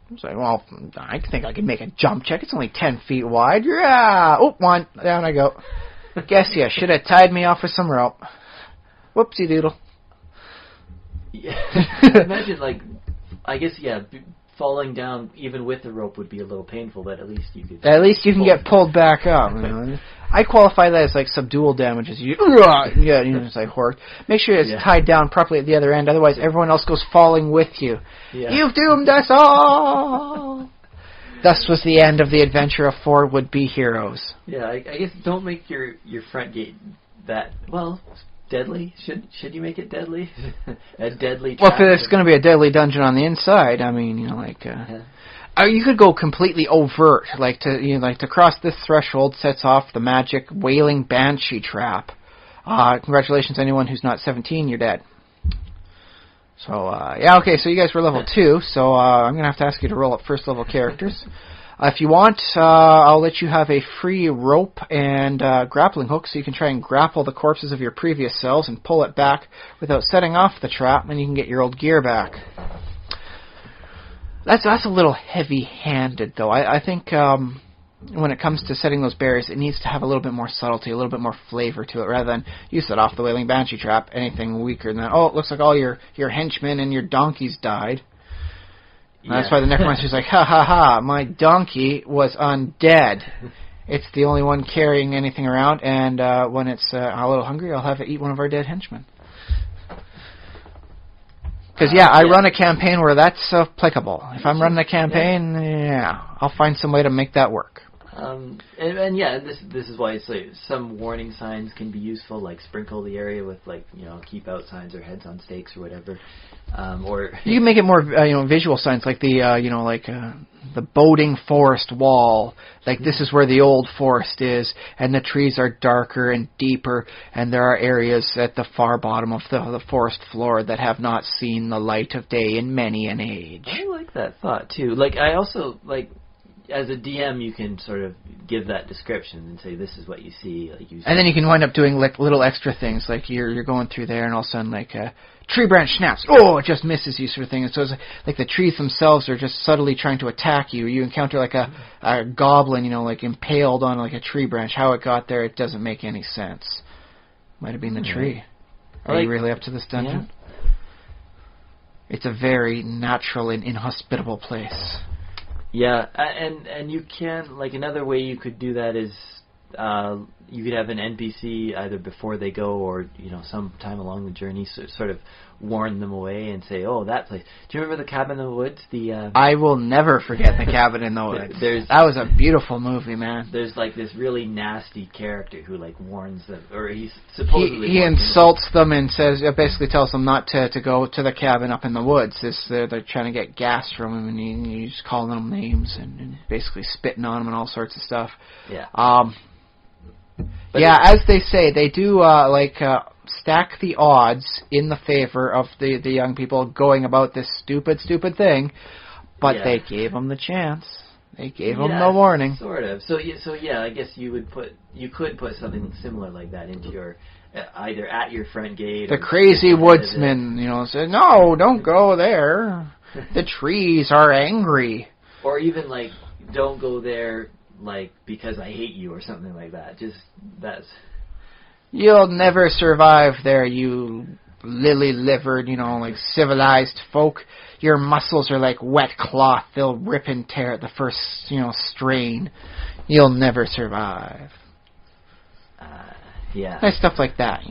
It's like, well, I think I can make a jump check. It's only 10 feet wide. Yeah! Oh, one. Down I go. Guess you should have tied me off with some rope. Whoopsie doodle. Yeah. Imagine, like, I guess, falling down even with the rope would be a little painful, but at least you could... At least you can get pulled back up. I qualify that as, like, subdual damages. It's like horror. Make sure it's tied down properly at the other end, otherwise everyone else goes falling with you. Yeah. You've doomed us all! Thus was the end of the adventure of 4 would-be heroes. Yeah, I guess don't make your front gate that, well... deadly? Should you make it deadly? A deadly trap? Well, if there's going to be a deadly dungeon on the inside, I mean, you could go completely overt, like to cross this threshold sets off the magic wailing banshee trap. Congratulations, anyone who's not 17, you're dead. So, okay, so you guys were level 2, so I'm going to have to ask you to roll up first level characters. If you want, I'll let you have a free rope and grappling hook, so you can try and grapple the corpses of your previous selves and pull it back without setting off the trap, and you can get your old gear back. That's a little heavy-handed, though. I think when it comes to setting those barriers, it needs to have a little bit more subtlety, a little bit more flavor to it, rather than you set off the wailing banshee trap, anything weaker than that. Oh, it looks like all your henchmen and your donkeys died. That's why the necromancer's like, ha ha ha, my donkey was undead. It's the only one carrying anything around, and when it's a little hungry, I'll have it eat one of our dead henchmen. Because, I run a campaign where that's applicable. If I'm running a campaign, I'll find some way to make that work. This is why it's like some warning signs can be useful, like sprinkle the area with, like, keep out signs or heads on stakes or whatever. Or you can make it more visual signs, like the boding forest wall. Like, this is where the old forest is, and the trees are darker and deeper, and there are areas at the far bottom of the forest floor that have not seen the light of day in many an age. I like that thought too. Like, I also like, as a DM, you can sort of give that description and say, this is what you see. Like, and then you can wind up doing like little extra things, like you're going through there, and all of a sudden, like, tree branch snaps. Oh, it just misses you, sort of thing. And so it's like the trees themselves are just subtly trying to attack you. You encounter like a goblin, like impaled on like a tree branch. How it got there, it doesn't make any sense. Might have been the tree. Are you really up to this dungeon? Yeah. It's a very natural and inhospitable place. Yeah, and you can, like, another way you could do that is you could have an NPC either before they go or, sometime along the journey sort of warn them away and say, oh, that place. Do you remember the Cabin in the Woods? I will never forget the Cabin in the Woods. That was a beautiful movie, man. There's, like, this really nasty character who, like, warns them, or he's supposedly... He insults them and basically tells them not to go to the cabin up in the woods. They're trying to get gas from him, and he's just calling them names and basically spitting on them and all sorts of stuff. Yeah. As they say, they do, stack the odds in the favor of the young people going about this stupid thing, but they gave them the chance. They gave them the warning. Sort of. So I guess you could put something similar like that into your either at your front gate. The crazy woodsman, said, "No, don't go there. The trees are angry." Or even like, "Don't go there, like because I hate you," or something like that. Just that's. You'll never survive there, you lily-livered, like civilized folk. Your muscles are like wet cloth. They'll rip and tear at the first, strain. You'll never survive. Yeah. Nice stuff like that,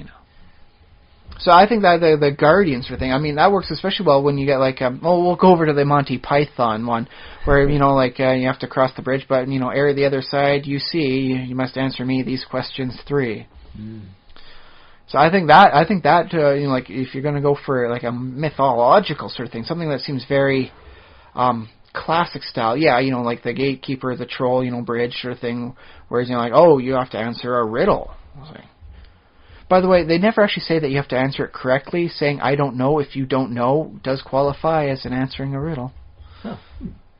So I think that the Guardians thing, that works especially well when you get like, we'll go over to the Monty Python one, where, you have to cross the bridge, but, ere the other side you see, you must answer me these questions 3. So I think that like if you're going to go for like a mythological sort of thing, something that seems very classic style, like the gatekeeper, the troll, bridge sort of thing, whereas like, oh, you have to answer a riddle. I was like, by the way, they never actually say that you have to answer it correctly. Saying "I don't know" if you don't know does qualify as an answering a riddle. Huh.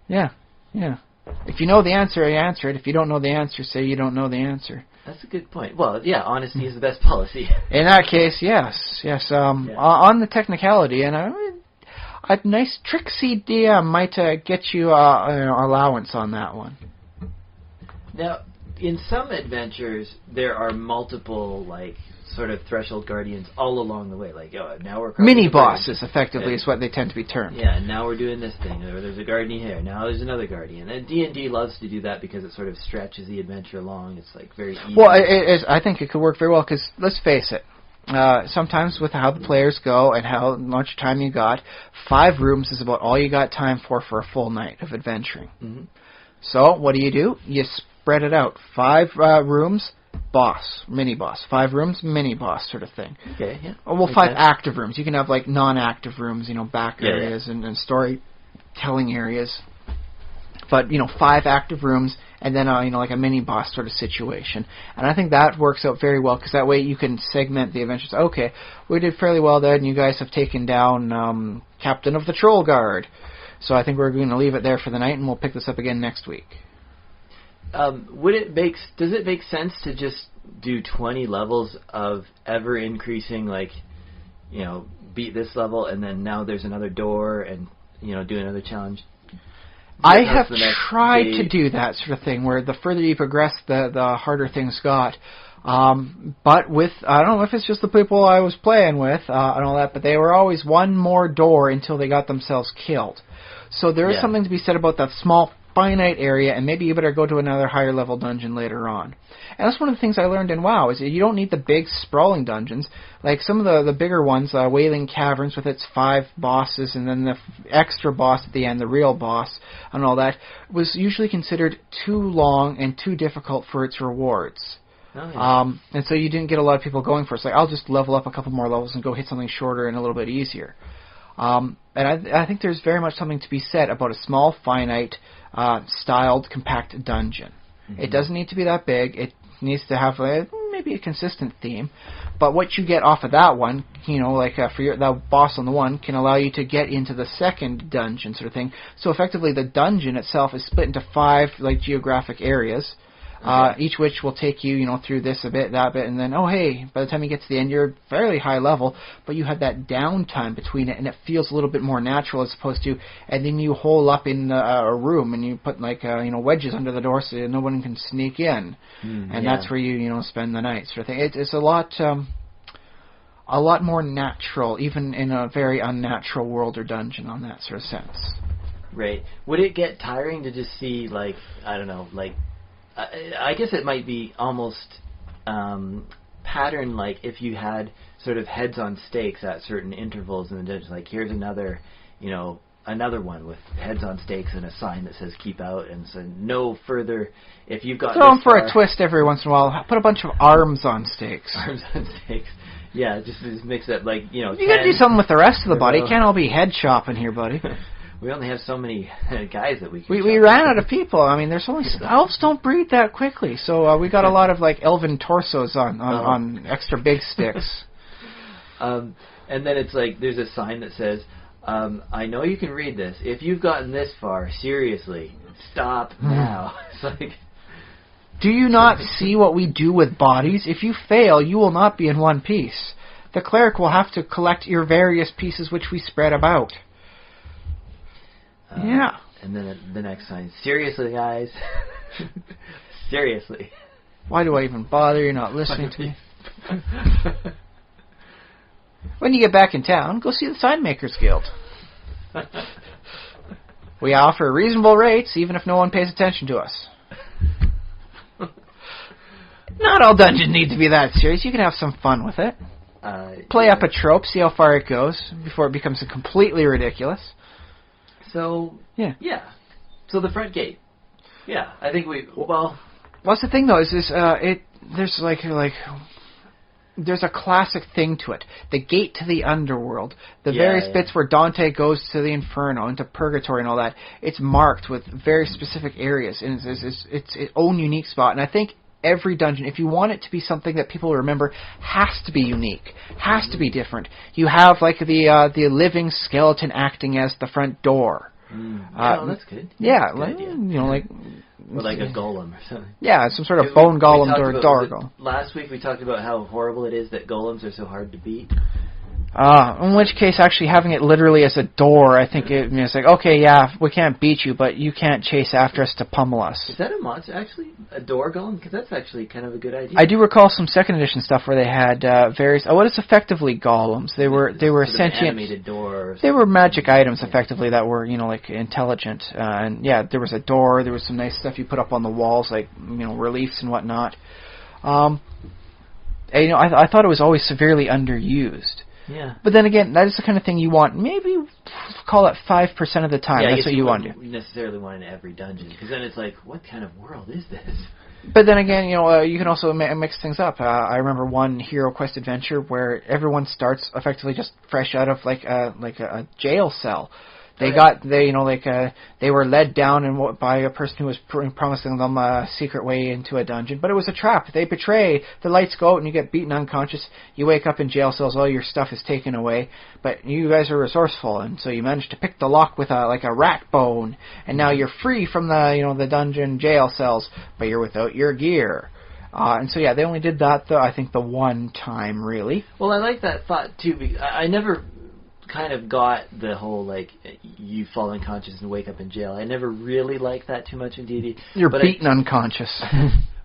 Yeah. If you know the answer, you answer it. If you don't know the answer, say you don't know the answer. That's a good point. Well, yeah, honesty is the best policy. In that case, yes. On the technicality, and a nice tricksy DM might get you allowance on that one. Now, in some adventures, there are multiple like sort of threshold guardians all along the way. Like, now we're mini bosses, effectively, is what they tend to be termed. Yeah, now we're doing this thing, or there's a guardian here. Now there's another guardian. And D&D loves to do that because it sort of stretches the adventure along. It's like very easy. Well, I think it could work very well because let's face it. Sometimes with how the players go and how much time you got, 5 rooms is about all you got time for a full night of adventuring. Mm-hmm. So what do? You spread it out. 5 rooms, boss, mini-boss. 5 rooms, mini-boss sort of thing. Okay, yeah. Well, 5 active rooms. You can have like non-active rooms, back areas and storytelling areas. But, 5 active rooms and then, like a mini-boss sort of situation. And I think that works out very well because that way you can segment the adventures. Okay, we did fairly well there and you guys have taken down Captain of the Troll Guard. So I think we're going to leave it there for the night and we'll pick this up again next week. Does it make sense to just do 20 levels of ever increasing, like, beat this level and then now there's another door and, do another challenge? I have tried to do that sort of thing where the further you progress, the harder things got. But with, I don't know if it's just the people I was playing with and all that, but they were always one more door until they got themselves killed. So there is something to be said about that small finite area, and maybe you better go to another higher level dungeon later on. And that's one of the things I learned in WoW, is that you don't need the big sprawling dungeons. Like some of the bigger ones, Wailing Caverns with its 5 bosses, and then the extra boss at the end, the real boss, and all that, was usually considered too long and too difficult for its rewards. Oh, yeah. And so you didn't get a lot of people going for it. It's like, I'll just level up a couple more levels and go hit something shorter and a little bit easier. And I think there's very much something to be said about a small, finite, styled, compact dungeon. Mm-hmm. It doesn't need to be that big. It needs to have maybe a consistent theme. But what you get off of that one, like for the boss on the one, can allow you to get into the second dungeon sort of thing. So effectively, the dungeon itself is split into 5 like geographic areas. Each which will take you, through this a bit, that bit, and then, oh, hey, by the time you get to the end, you're fairly high level, but you have that downtime between it, and it feels a little bit more natural as opposed to, and then you hole up in a room, and you put, wedges under the door so no one can sneak in, and that's where you, spend the night, sort of thing. It's a lot more natural, even in a very unnatural world or dungeon on that sort of sense. Right. Would it get tiring to just see, I guess it might be almost pattern like if you had sort of heads on stakes at certain intervals in the dungeon. Like here's another one with heads on stakes and a sign that says keep out, and so no further. If you've got throw them for a twist every once in a while. Put a bunch of arms on stakes. Arms on stakes. Yeah, just mix it up You gotta do something with the rest of the body. It can't all be head chopping here, buddy. We only have so many guys that we can We ran out of people. I mean, there's only... Elves don't breed that quickly, so we got a lot of, elven torsos on extra big sticks. And then it's there's a sign that says, I know you can read this. If you've gotten this far, seriously, stop now. It's Do you not see what we do with bodies? If you fail, you will not be in one piece. The cleric will have to collect your various pieces which we spread about. Yeah. And then the next line, seriously, guys. Seriously. Why do I even bother? You're not listening to me. When you get back in town, go see the Sign Makers Guild. We offer reasonable rates, even if no one pays attention to us. Not all dungeons need to be that serious. You can have some fun with it. Play up a trope, see how far it goes before it becomes completely ridiculous. So, yeah. So the front gate. Yeah, I think What's the thing though? There's there's a classic thing to it. The gate to the underworld. The various bits where Dante goes to the Inferno, into Purgatory and all that. It's marked with very specific areas. And it's its own unique spot. And I think every dungeon, if you want it to be something that people remember, has to be unique. Has to be different. You have the living skeleton acting as the front door. That's good. Yeah, or like a golem or something. Yeah, some sort of bone golem or a door golem. Last week we talked about how horrible it is that golems are so hard to beat. In which case, actually having it literally as a door, I think it's like, okay, yeah, we can't beat you, but you can't chase after us to pummel us. Is that a monster, actually? A door golem? Because that's actually kind of a good idea. I do recall some second edition stuff where they had various, what is effectively golems? They were sentient. Animated door. They were magic items, effectively, that were, intelligent. And yeah, there was a door, there was some nice stuff you put up on the walls, like, reliefs and whatnot. And, I thought it was always severely underused. Yeah. But then again, that is the kind of thing you want. Maybe call it 5% of the time. Yeah, that's what you want to do. You necessarily want in every dungeon, because then it's like, what kind of world is this? But then again, you can also mix things up. I remember one Hero Quest adventure where everyone starts effectively just fresh out of like a jail cell. They were led down by a person who was promising them a secret way into a dungeon, but it was a trap. They betray. The lights go out and you get beaten unconscious. You wake up in jail cells. All your stuff is taken away, but you guys are resourceful, and so you managed to pick the lock with a rat bone, and now you're free from the dungeon jail cells, but you're without your gear. And so they only did that I think the one time really. Well, I like that thought too, because I never kind of got the whole you fall unconscious and wake up in jail. I never really liked that too much in D&D. You're beaten unconscious.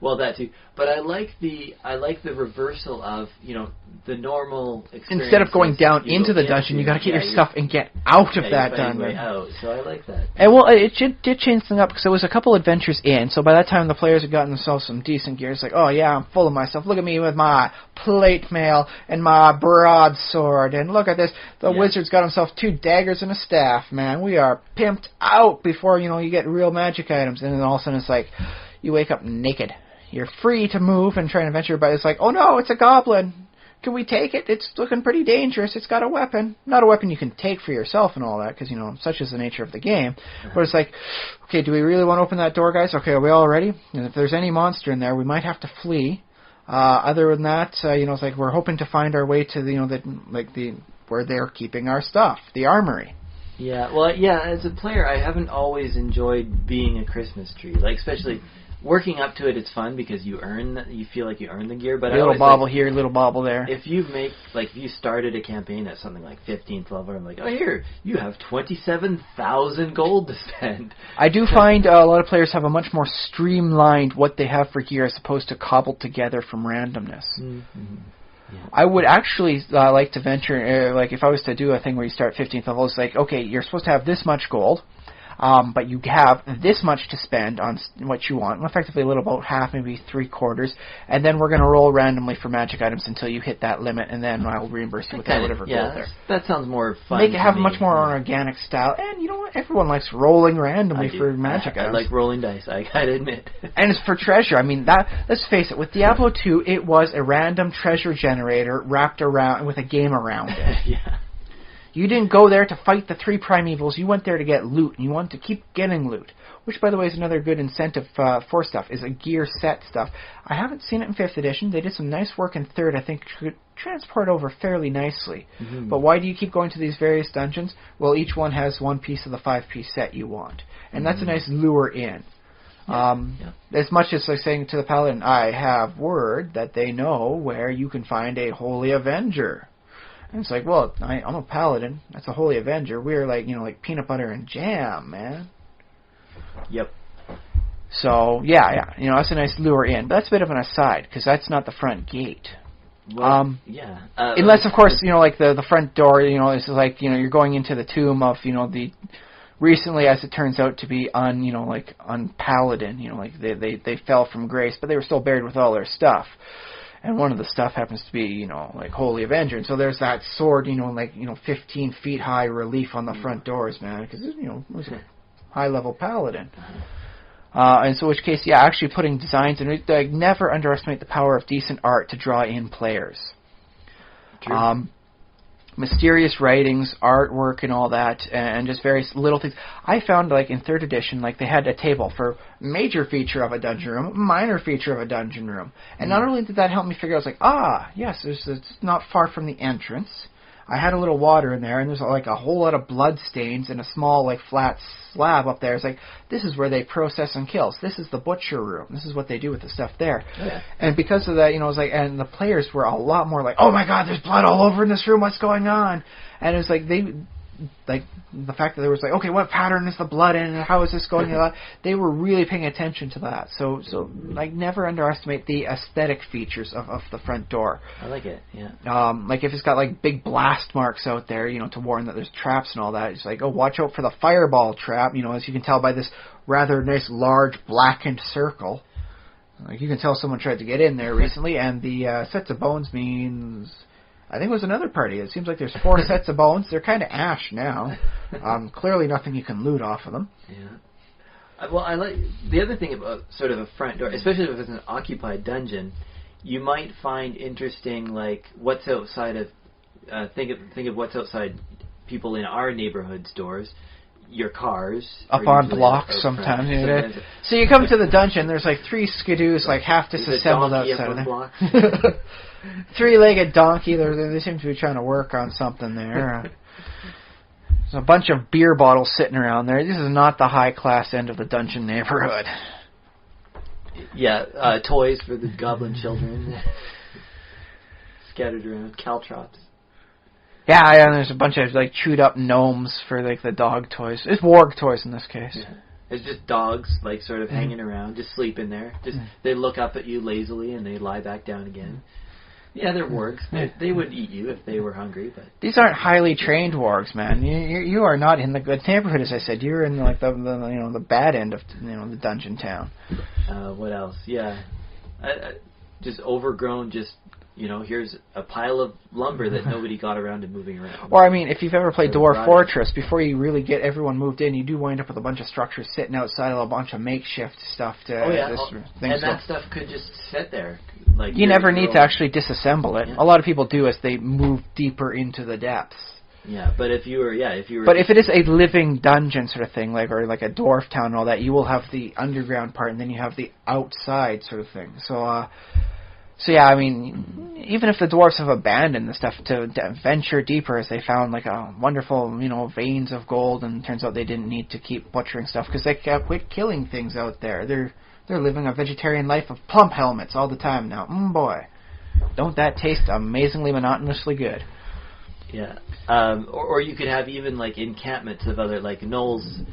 Well, that too. But I like the reversal of the normal experience. Instead of going down into the dungeon, you got to get your stuff and get out of that dungeon. Out. So I like that. And it did change things up because there was a couple adventures in. So by that time, the players had gotten themselves some decent gear. It's like, oh yeah, I'm full of myself. Look at me with my plate mail and my broadsword, and look at this. The wizard's got himself 2 daggers and a staff. Man, we are pimped out before you get real magic items. And then all of a sudden, it's like you wake up naked. You're free to move and try and adventure, but it's like, oh no, it's a goblin. Can we take it? It's looking pretty dangerous. It's got a weapon. Not a weapon you can take for yourself and all that, because, such is the nature of the game. But it's like, okay, do we really want to open that door, guys? Okay, are we all ready? And if there's any monster in there, we might have to flee. Other than that, it's like we're hoping to find our way to where they're keeping our stuff, the armory. Yeah, well, as a player, I haven't always enjoyed being a Christmas tree. Especially working up to it, it's fun because you feel like you earn the gear. But little bauble here, little bauble there. If you started a campaign at something like 15th level, I'm like, oh, here, you have 27,000 gold to spend. I do find a lot of players have a much more streamlined what they have for gear as opposed to cobbled together from randomness. Mm-hmm. Yeah. I would actually like to venture, if I was to do a thing where you start 15th level, it's like, okay, you're supposed to have this much gold. But you have this much to spend on what you want, effectively a little about half, maybe 3/4, and then we're going to roll randomly for magic items until you hit that limit, and then I'll reimburse you with whatever gold there. That sounds more fun. Make it have a much more organic style, and you know what? Everyone likes rolling randomly for magic items. I like rolling dice, I gotta admit. And it's for treasure. I mean, let's face it, with Diablo 2, it was a random treasure generator wrapped around with a game around it. Yeah. You didn't go there to fight the 3 primevals. You went there to get loot, and you want to keep getting loot. Which, by the way, is another good incentive for stuff, is a gear set stuff. I haven't seen it in 5th edition. They did some nice work in 3rd. I think could transport over fairly nicely. Mm-hmm. But why do you keep going to these various dungeons? Well, each one has one piece of the 5-piece set you want. And that's a nice lure in. As much as like saying to the paladin, I have word that they know where you can find a holy avenger. And it's like, well, I'm a paladin. That's a holy avenger. We're like, like peanut butter and jam, man. Yep. So, yeah, that's a nice lure in. But that's a bit of an aside, because that's not the front gate. Well, unless, of course, like the front door, is like, you're going into the tomb of, the recently, as it turns out to be paladin, like they fell from grace, but they were still buried with all their stuff. And one of the stuff happens to be, like Holy Avenger. And so there's that sword, 15 feet high relief on the front doors, man, because, it was a high-level paladin. And so in which case, actually putting designs in, never underestimate the power of decent art to draw in players. True. Mysterious writings, artwork, and all that, and just various little things. I found, like, in 3rd edition, like, they had a table for major feature of a dungeon room, minor feature of a dungeon room. And not only did that help me figure out, I was like, yes, it's not far from the entrance. I had a little water in there, and there's, like, a whole lot of blood stains in a small, like, flat slab up there. It's like, this is where they process and kill. This is the butcher room. This is what they do with the stuff there. Yeah. And because of that, it was like, and the players were a lot more like, oh my god, there's blood all over in this room, what's going on? And it was like, the fact that there was like, okay, what pattern is the blood in, and how is this going? They were really paying attention to that. So like, never underestimate the aesthetic features of the front door. I like it, yeah. Like if it's got like big blast marks out there, to warn that there's traps and all that. It's like, oh, watch out for the fireball trap. As you can tell by this rather nice large blackened circle. Like you can tell someone tried to get in there recently, and the sets of bones means. I think it was another party. It seems like there's 4 sets of bones. They're kind of ash now. Clearly nothing you can loot off of them. Yeah. Well, I like the other thing about sort of a front door, especially if it's an occupied dungeon. You might find interesting, like what's outside of. Think of what's outside people in our neighborhood's doors. Your cars. Up on blocks sometimes. So you come to the dungeon, there's like 3 skidoos, like half disassembled outside of there. 3-legged donkey. They seem to be trying to work on something there. There's a bunch of beer bottles sitting around there. This is not the high-class end of the dungeon neighborhood. Yeah, toys for the goblin children. Scattered around. Caltrops. Yeah, and there's a bunch of like chewed up gnomes for like the dog toys. It's warg toys in this case. Yeah. It's just dogs like sort of hanging around, just sleeping there. Just they look up at you lazily and they lie back down again. Yeah, they're wargs. They would eat you if they were hungry, but these aren't highly trained wargs, man. You are not in the good neighborhood, as I said. You're in like the bad end of the dungeon town. What else? Yeah, just overgrown. Just here's a pile of lumber that nobody got around to moving around. Or, I mean, if you've ever played Dwarf Fortress, before you really get everyone moved in, you do wind up with a bunch of structures sitting outside of a bunch of makeshift stuff. That stuff could just sit there. Like you never need to actually disassemble it. Yeah. A lot of people do as they move deeper into the depths. Yeah, but if you were... But if it is a living dungeon sort of thing, or like a dwarf town and all that, you will have the underground part, and then you have the outside sort of thing. So yeah, I mean, even if the dwarves have abandoned the stuff to venture deeper, as they found like a wonderful, veins of gold, and it turns out they didn't need to keep butchering stuff because they quit killing things out there. They're living a vegetarian life of plump helmets all the time now. Boy, don't that taste amazingly monotonously good? Yeah, or you could have even like encampments of other like gnolls,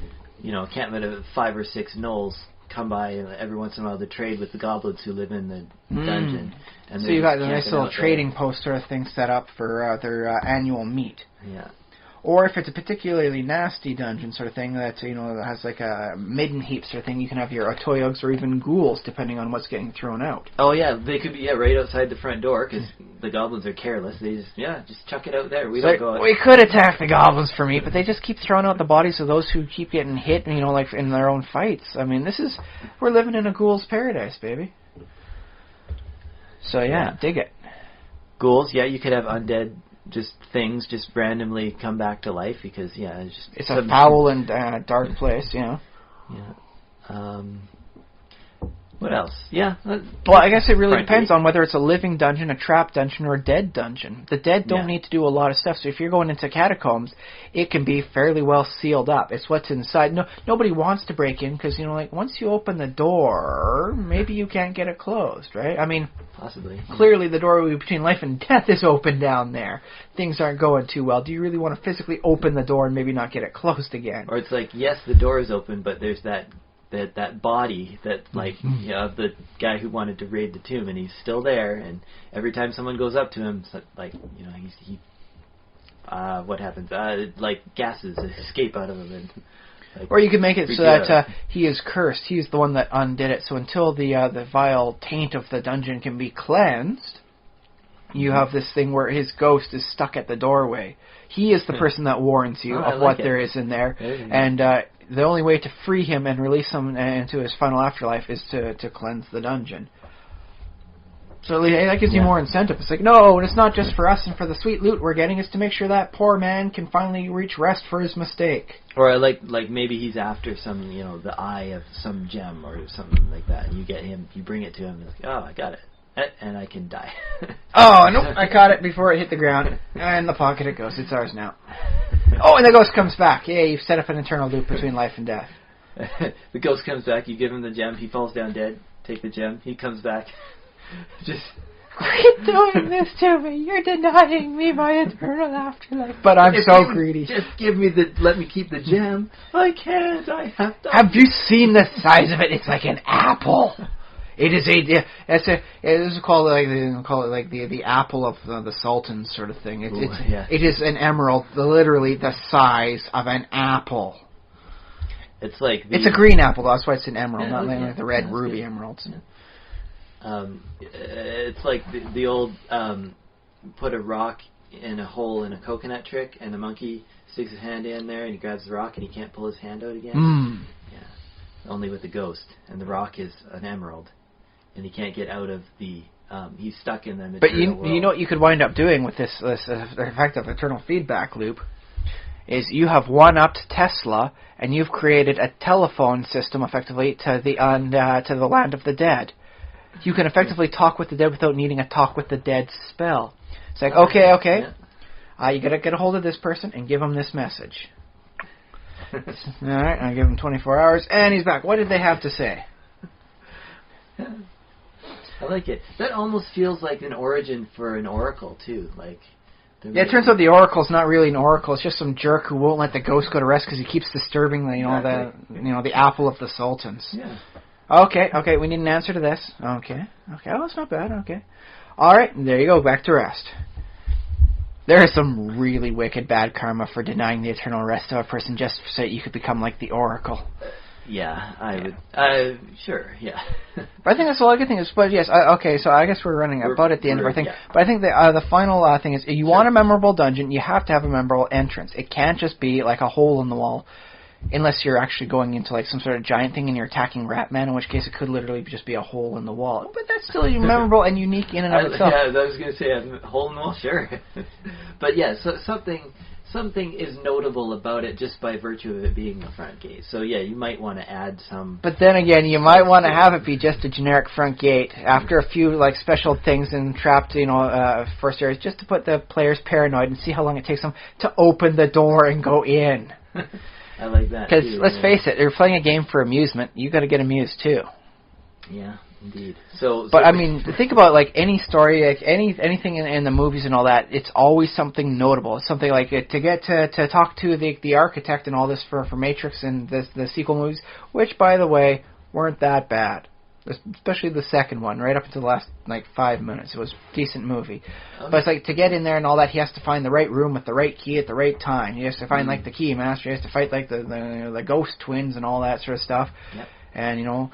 encampment of 5 or 6 gnolls. Come by every once in a while to trade with the goblins who live in the dungeon. And so you got a nice little trading post sort of thing set up for their annual meet. Yeah. Or if it's a particularly nasty dungeon sort of thing that that has like a midden heap sort of thing, you can have your otoyogs or even ghouls depending on what's getting thrown out. Oh yeah, they could be right outside the front door because the goblins are careless. They just chuck it out there. We could attack the goblins for meat, but they just keep throwing out the bodies of those who keep getting hit, like in their own fights. I mean, we're living in a ghoul's paradise, baby. So yeah, dig it. Ghouls, yeah, you could have undead. Just things just randomly come back to life because it's a foul and dark place, Yeah. What else? Yeah. Well, I guess it really front depends gate. on whether it's a living dungeon, a trap dungeon, or a dead dungeon. The dead don't need to do a lot of stuff. So if you're going into catacombs, it can be fairly well sealed up. It's what's inside. Nobody wants to break in because, like, once you open the door, maybe you can't get it closed, right? I mean, possibly. Clearly the doorway between life and death is open down there. Things aren't going too well. Do you really want to physically open the door and maybe not get it closed again? Or it's like, yes, the door is open, but there's that body that, like, the guy who wanted to raid the tomb, and he's still there, and every time someone goes up to him, like, what happens? Like, gases escape out of him. And, like, or you could make it so that he is cursed. He's the one that undid it. So until the vile taint of the dungeon can be cleansed, you have this thing where his ghost is stuck at the doorway. He is the person that warns you of what there is in there, and the only way to free him and release him into his final afterlife is to cleanse the dungeon. So that gives you more incentive. It's like, no, it's not just for us and for the sweet loot we're getting. It's to make sure that poor man can finally reach rest for his mistake. Or like maybe he's after some, the eye of some gem or something like that, and you get him, you bring it to him, and it's like, oh, I got it. And I can die. Oh, nope, I caught it before it hit the ground. In the pocket it goes. It's ours now. Oh, and the ghost comes back. Yeah, you've set up an eternal loop between life and death. The ghost comes back, you give him the gem, he falls down dead, take the gem, he comes back. Just... Quit doing this to me. You're denying me my eternal afterlife. But I'm so greedy. Just let me keep the gem. I can't, I have to. Have you seen the size of it? It's like an apple. It is this is called the apple of the Sultan sort of thing. It is an emerald, literally the size of an apple. It's like it's a green apple, though. That's why it's an emerald, not like the red ruby emeralds. Yeah. It's like the old put a rock in a hole in a coconut trick, and the monkey sticks his hand in there, and he grabs the rock, and he can't pull his hand out again. Yeah, only with the ghost, and the rock is an emerald. And he can't get out of the... he's stuck in the material world. But you know what you could wind up doing with this effective eternal feedback loop is you have one-upped Tesla, and you've created a telephone system, effectively, to the land of the dead. You can effectively talk with the dead without needing a talk with the dead spell. It's like, okay. Yeah. You gotta get a hold of this person and give him this message. Alright, I give him 24 hours, and he's back. What did they have to say? I like it. That almost feels like an origin for an oracle too. Like, it turns out the oracle's not really an oracle. It's just some jerk who won't let the ghost go to rest because he keeps disturbing the apple of the sultans. Yeah. Okay. We need an answer to this. Okay. Oh, it's not bad. Okay. All right. There you go. Back to rest. There is some really wicked bad karma for denying the eternal rest of a person just so that you could become like the oracle. Yeah, I would. Sure, yeah. But I think that's all I can think of. But yes, okay, so I guess we're running about at the end of our thing. Yeah. But I think the final thing is, you want a memorable dungeon, you have to have a memorable entrance. It can't just be like a hole in the wall, unless you're actually going into like some sort of giant thing and you're attacking Ratman, in which case it could literally just be a hole in the wall. But that's still memorable and unique in and of itself. Yeah, I was going to say a hole in the wall, sure. But yeah, so something is notable about it just by virtue of it being the front gate. So yeah, you might want to add some... But then again, you might want to have it be just a generic front gate after a few like special things and trapped, first areas, just to put the players paranoid and see how long it takes them to open the door and go in. I like that. Because let's face it, you're playing a game for amusement. You got to get amused too. Yeah. Indeed. But I mean, think about like any story, like anything in the movies and all that. It's always something notable. It's something like to get to talk to the architect and all this for Matrix and the sequel movies, which by the way weren't that bad, especially the second one. Right up until the last like 5 minutes, it was a decent movie. Okay. But it's like to get in there and all that, he has to find the right room with the right key at the right time. He has to find like the key master. He has to fight like the ghost twins and all that sort of stuff. Yep. And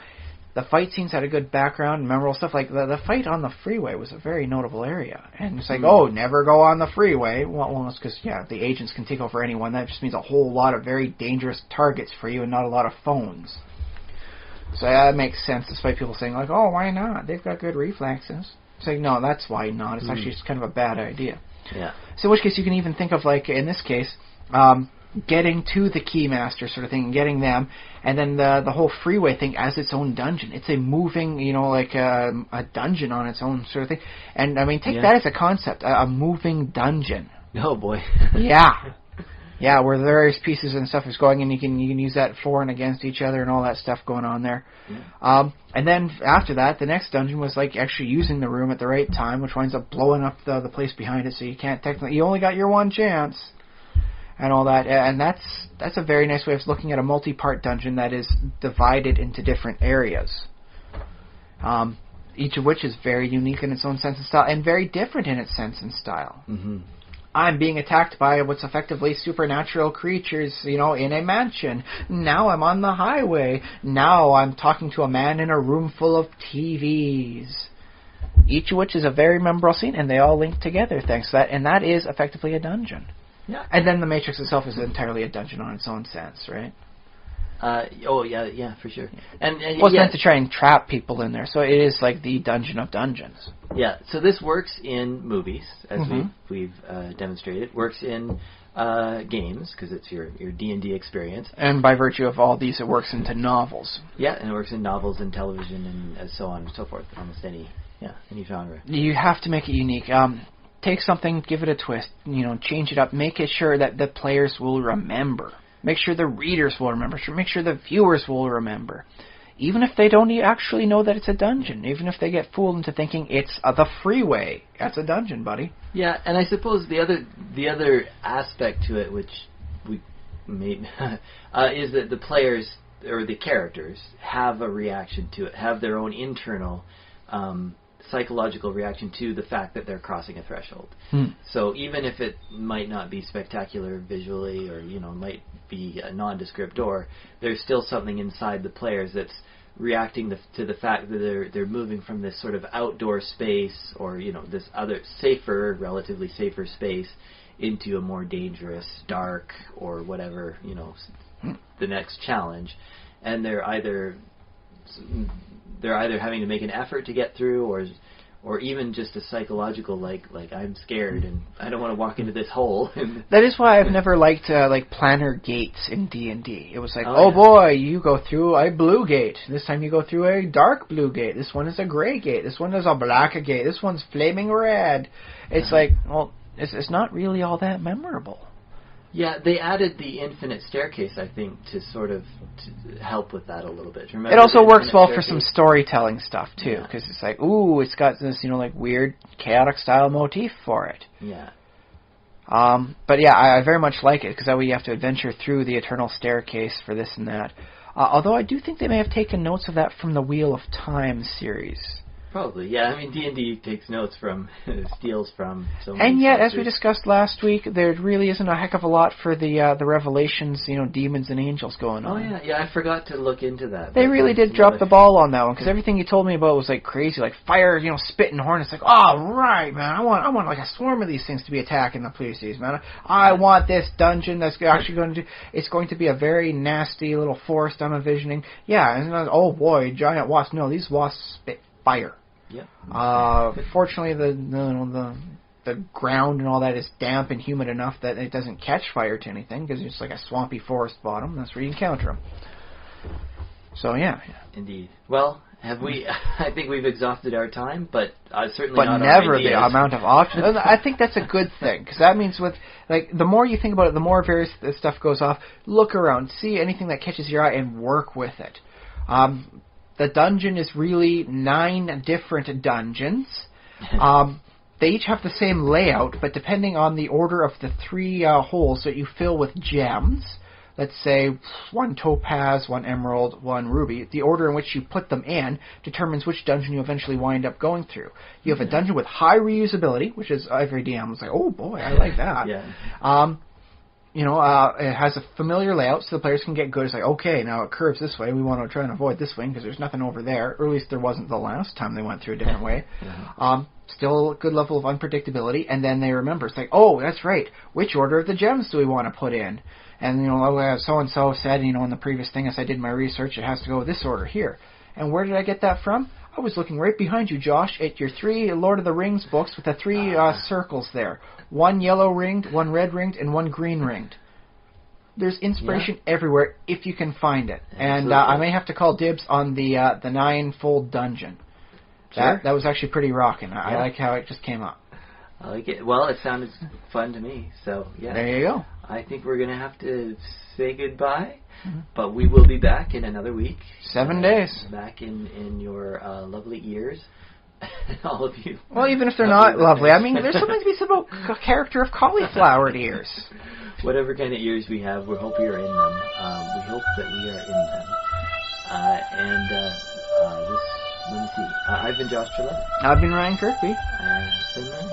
the fight scenes had a good background and memorable stuff. Like, the fight on the freeway was a very notable area. And it's like, never go on the freeway. Well, it's because, the agents can take over anyone. That just means a whole lot of very dangerous targets for you and not a lot of phones. So that makes sense, despite people saying, like, oh, why not? They've got good reflexes. It's like, no, that's why not. It's actually just kind of a bad idea. Yeah. So in which case you can even think of, like, in this case, getting to the Keymaster sort of thing, and getting them, and then the whole freeway thing as its own dungeon. It's a moving, like a dungeon on its own sort of thing. And I mean, take that as a concept, a moving dungeon. Oh boy. Yeah, where the various pieces and stuff is going, and you can use that for and against each other and all that stuff going on there. Yeah. And then after that, the next dungeon was like actually using the room at the right time, which winds up blowing up the place behind it, so you can't technically, you only got your one chance, and all that. And that's a very nice way of looking at a multi-part dungeon that is divided into different areas. Each of which is very unique in its own sense and style, and very different in its sense and style. Mm-hmm. I'm being attacked by what's effectively supernatural creatures, in a mansion. Now I'm on the highway. Now I'm talking to a man in a room full of TVs. Each of which is a very memorable scene, and they all link together thanks to that, and that is effectively a dungeon. Yeah. And then the Matrix itself is entirely a dungeon on its own sense, right? Yeah, for sure. And well, it's meant to try and trap people in there, so it is like the dungeon of dungeons. Yeah, so this works in movies, as we've demonstrated. It works in games, because it's your D&D experience. And by virtue of all these, it works into novels. Yeah, and it works in novels and television and so on and so forth, almost any genre. You have to make it unique. Take something, give it a twist, change it up, make it sure that the players will remember. Make sure the readers will remember. Make sure the viewers will remember. Even if they don't actually know that it's a dungeon. Even if they get fooled into thinking it's the freeway. That's a dungeon, buddy. Yeah, and I suppose the other aspect to it, which we made, is that the players, or the characters, have a reaction to it. Have their own internal psychological reaction to the fact that they're crossing a threshold. So even if it might not be spectacular visually, or might be a nondescript door, there's still something inside the players that's reacting to the fact that they're moving from this sort of outdoor space, or this other relatively safer space, into a more dangerous, dark, or whatever, the next challenge, and they're either having to make an effort to get through, or even just a psychological, like I'm scared and I don't want to walk into this hole. That is why I've never liked planner gates in D&D. It was like, boy, you go through a blue gate. This time you go through a dark blue gate. This one is a gray gate. This one is a black gate. This one's flaming red. It's like, well, it's not really all that memorable. Yeah, they added the infinite staircase, I think, to sort of to help with that a little bit. Remember, it also works well for some storytelling stuff, too, because it's like, ooh, it's got this, weird, chaotic-style motif for it. Yeah. But yeah, I very much like it, because that way you have to adventure through the eternal staircase for this and that. Although I do think they may have taken notes of that from the Wheel of Time series. Probably, yeah. I mean, D&D takes notes from, steals from so many. And yet, sources. as we discussed last week, there really isn't a heck of a lot for the Revelations, demons and angels going on. Oh yeah, I forgot to look into that. They really did drop the ball on that one, because everything you told me about was like crazy, like fire, spit and horn. It's like, oh right, man, I want like a swarm of these things to be attacking the places, man. I want this dungeon that's actually going to do. It's going to be a very nasty little forest I'm envisioning. Yeah, and oh boy, giant wasps. No, these wasps spit fire. Yeah. Fortunately, the ground and all that is damp and humid enough that it doesn't catch fire to anything, because it's like a swampy forest bottom. That's where you encounter them. So yeah. Indeed. Well, have we? I think we've exhausted our time, but certainly but not never our ideas. The amount of options. I think that's a good thing, because that means the more you think about it, the more various stuff goes off. Look around, see anything that catches your eye, and work with it. The dungeon is really 9 different dungeons. They each have the same layout, but depending on the order of the 3 holes that you fill with gems, let's say 1 topaz, 1 emerald, 1 ruby, the order in which you put them in determines which dungeon you eventually wind up going through. You have a dungeon with high reusability, which is every DM was like, oh boy, I like that. Yeah. It has a familiar layout, so the players can get good. It's like, okay, now it curves this way. We want to try and avoid this way because there's nothing over there. Or at least there wasn't the last time they went through a different way. Still a good level of unpredictability. And then they remember, it's like, oh, that's right. Which order of the gems do we want to put in? And, so-and-so said, in the previous thing, as I did my research, it has to go this order here. And where did I get that from? I was looking right behind you, Josh, at your 3 Lord of the Rings books with the 3 circles there. 1 yellow ringed, 1 red ringed, and 1 green ringed. There's inspiration everywhere if you can find it. And Absolutely. I may have to call dibs on the 9-fold dungeon. Sure. That was actually pretty rocking. I like how it just came up. I like it. Well, it sounded fun to me. So, yeah. There you go. I think we're going to have to say goodbye. But we will be back in another week. 7 days. Back in your lovely ears. All of you. Well, even if they're not lovely. I mean, there's something to be said about a character of cauliflowered ears. Whatever kind of ears we have, we hope you're in them. We hope that we are in them. Let me see. I've been Josh Gillette. I've been Ryan Kirkby. Finland.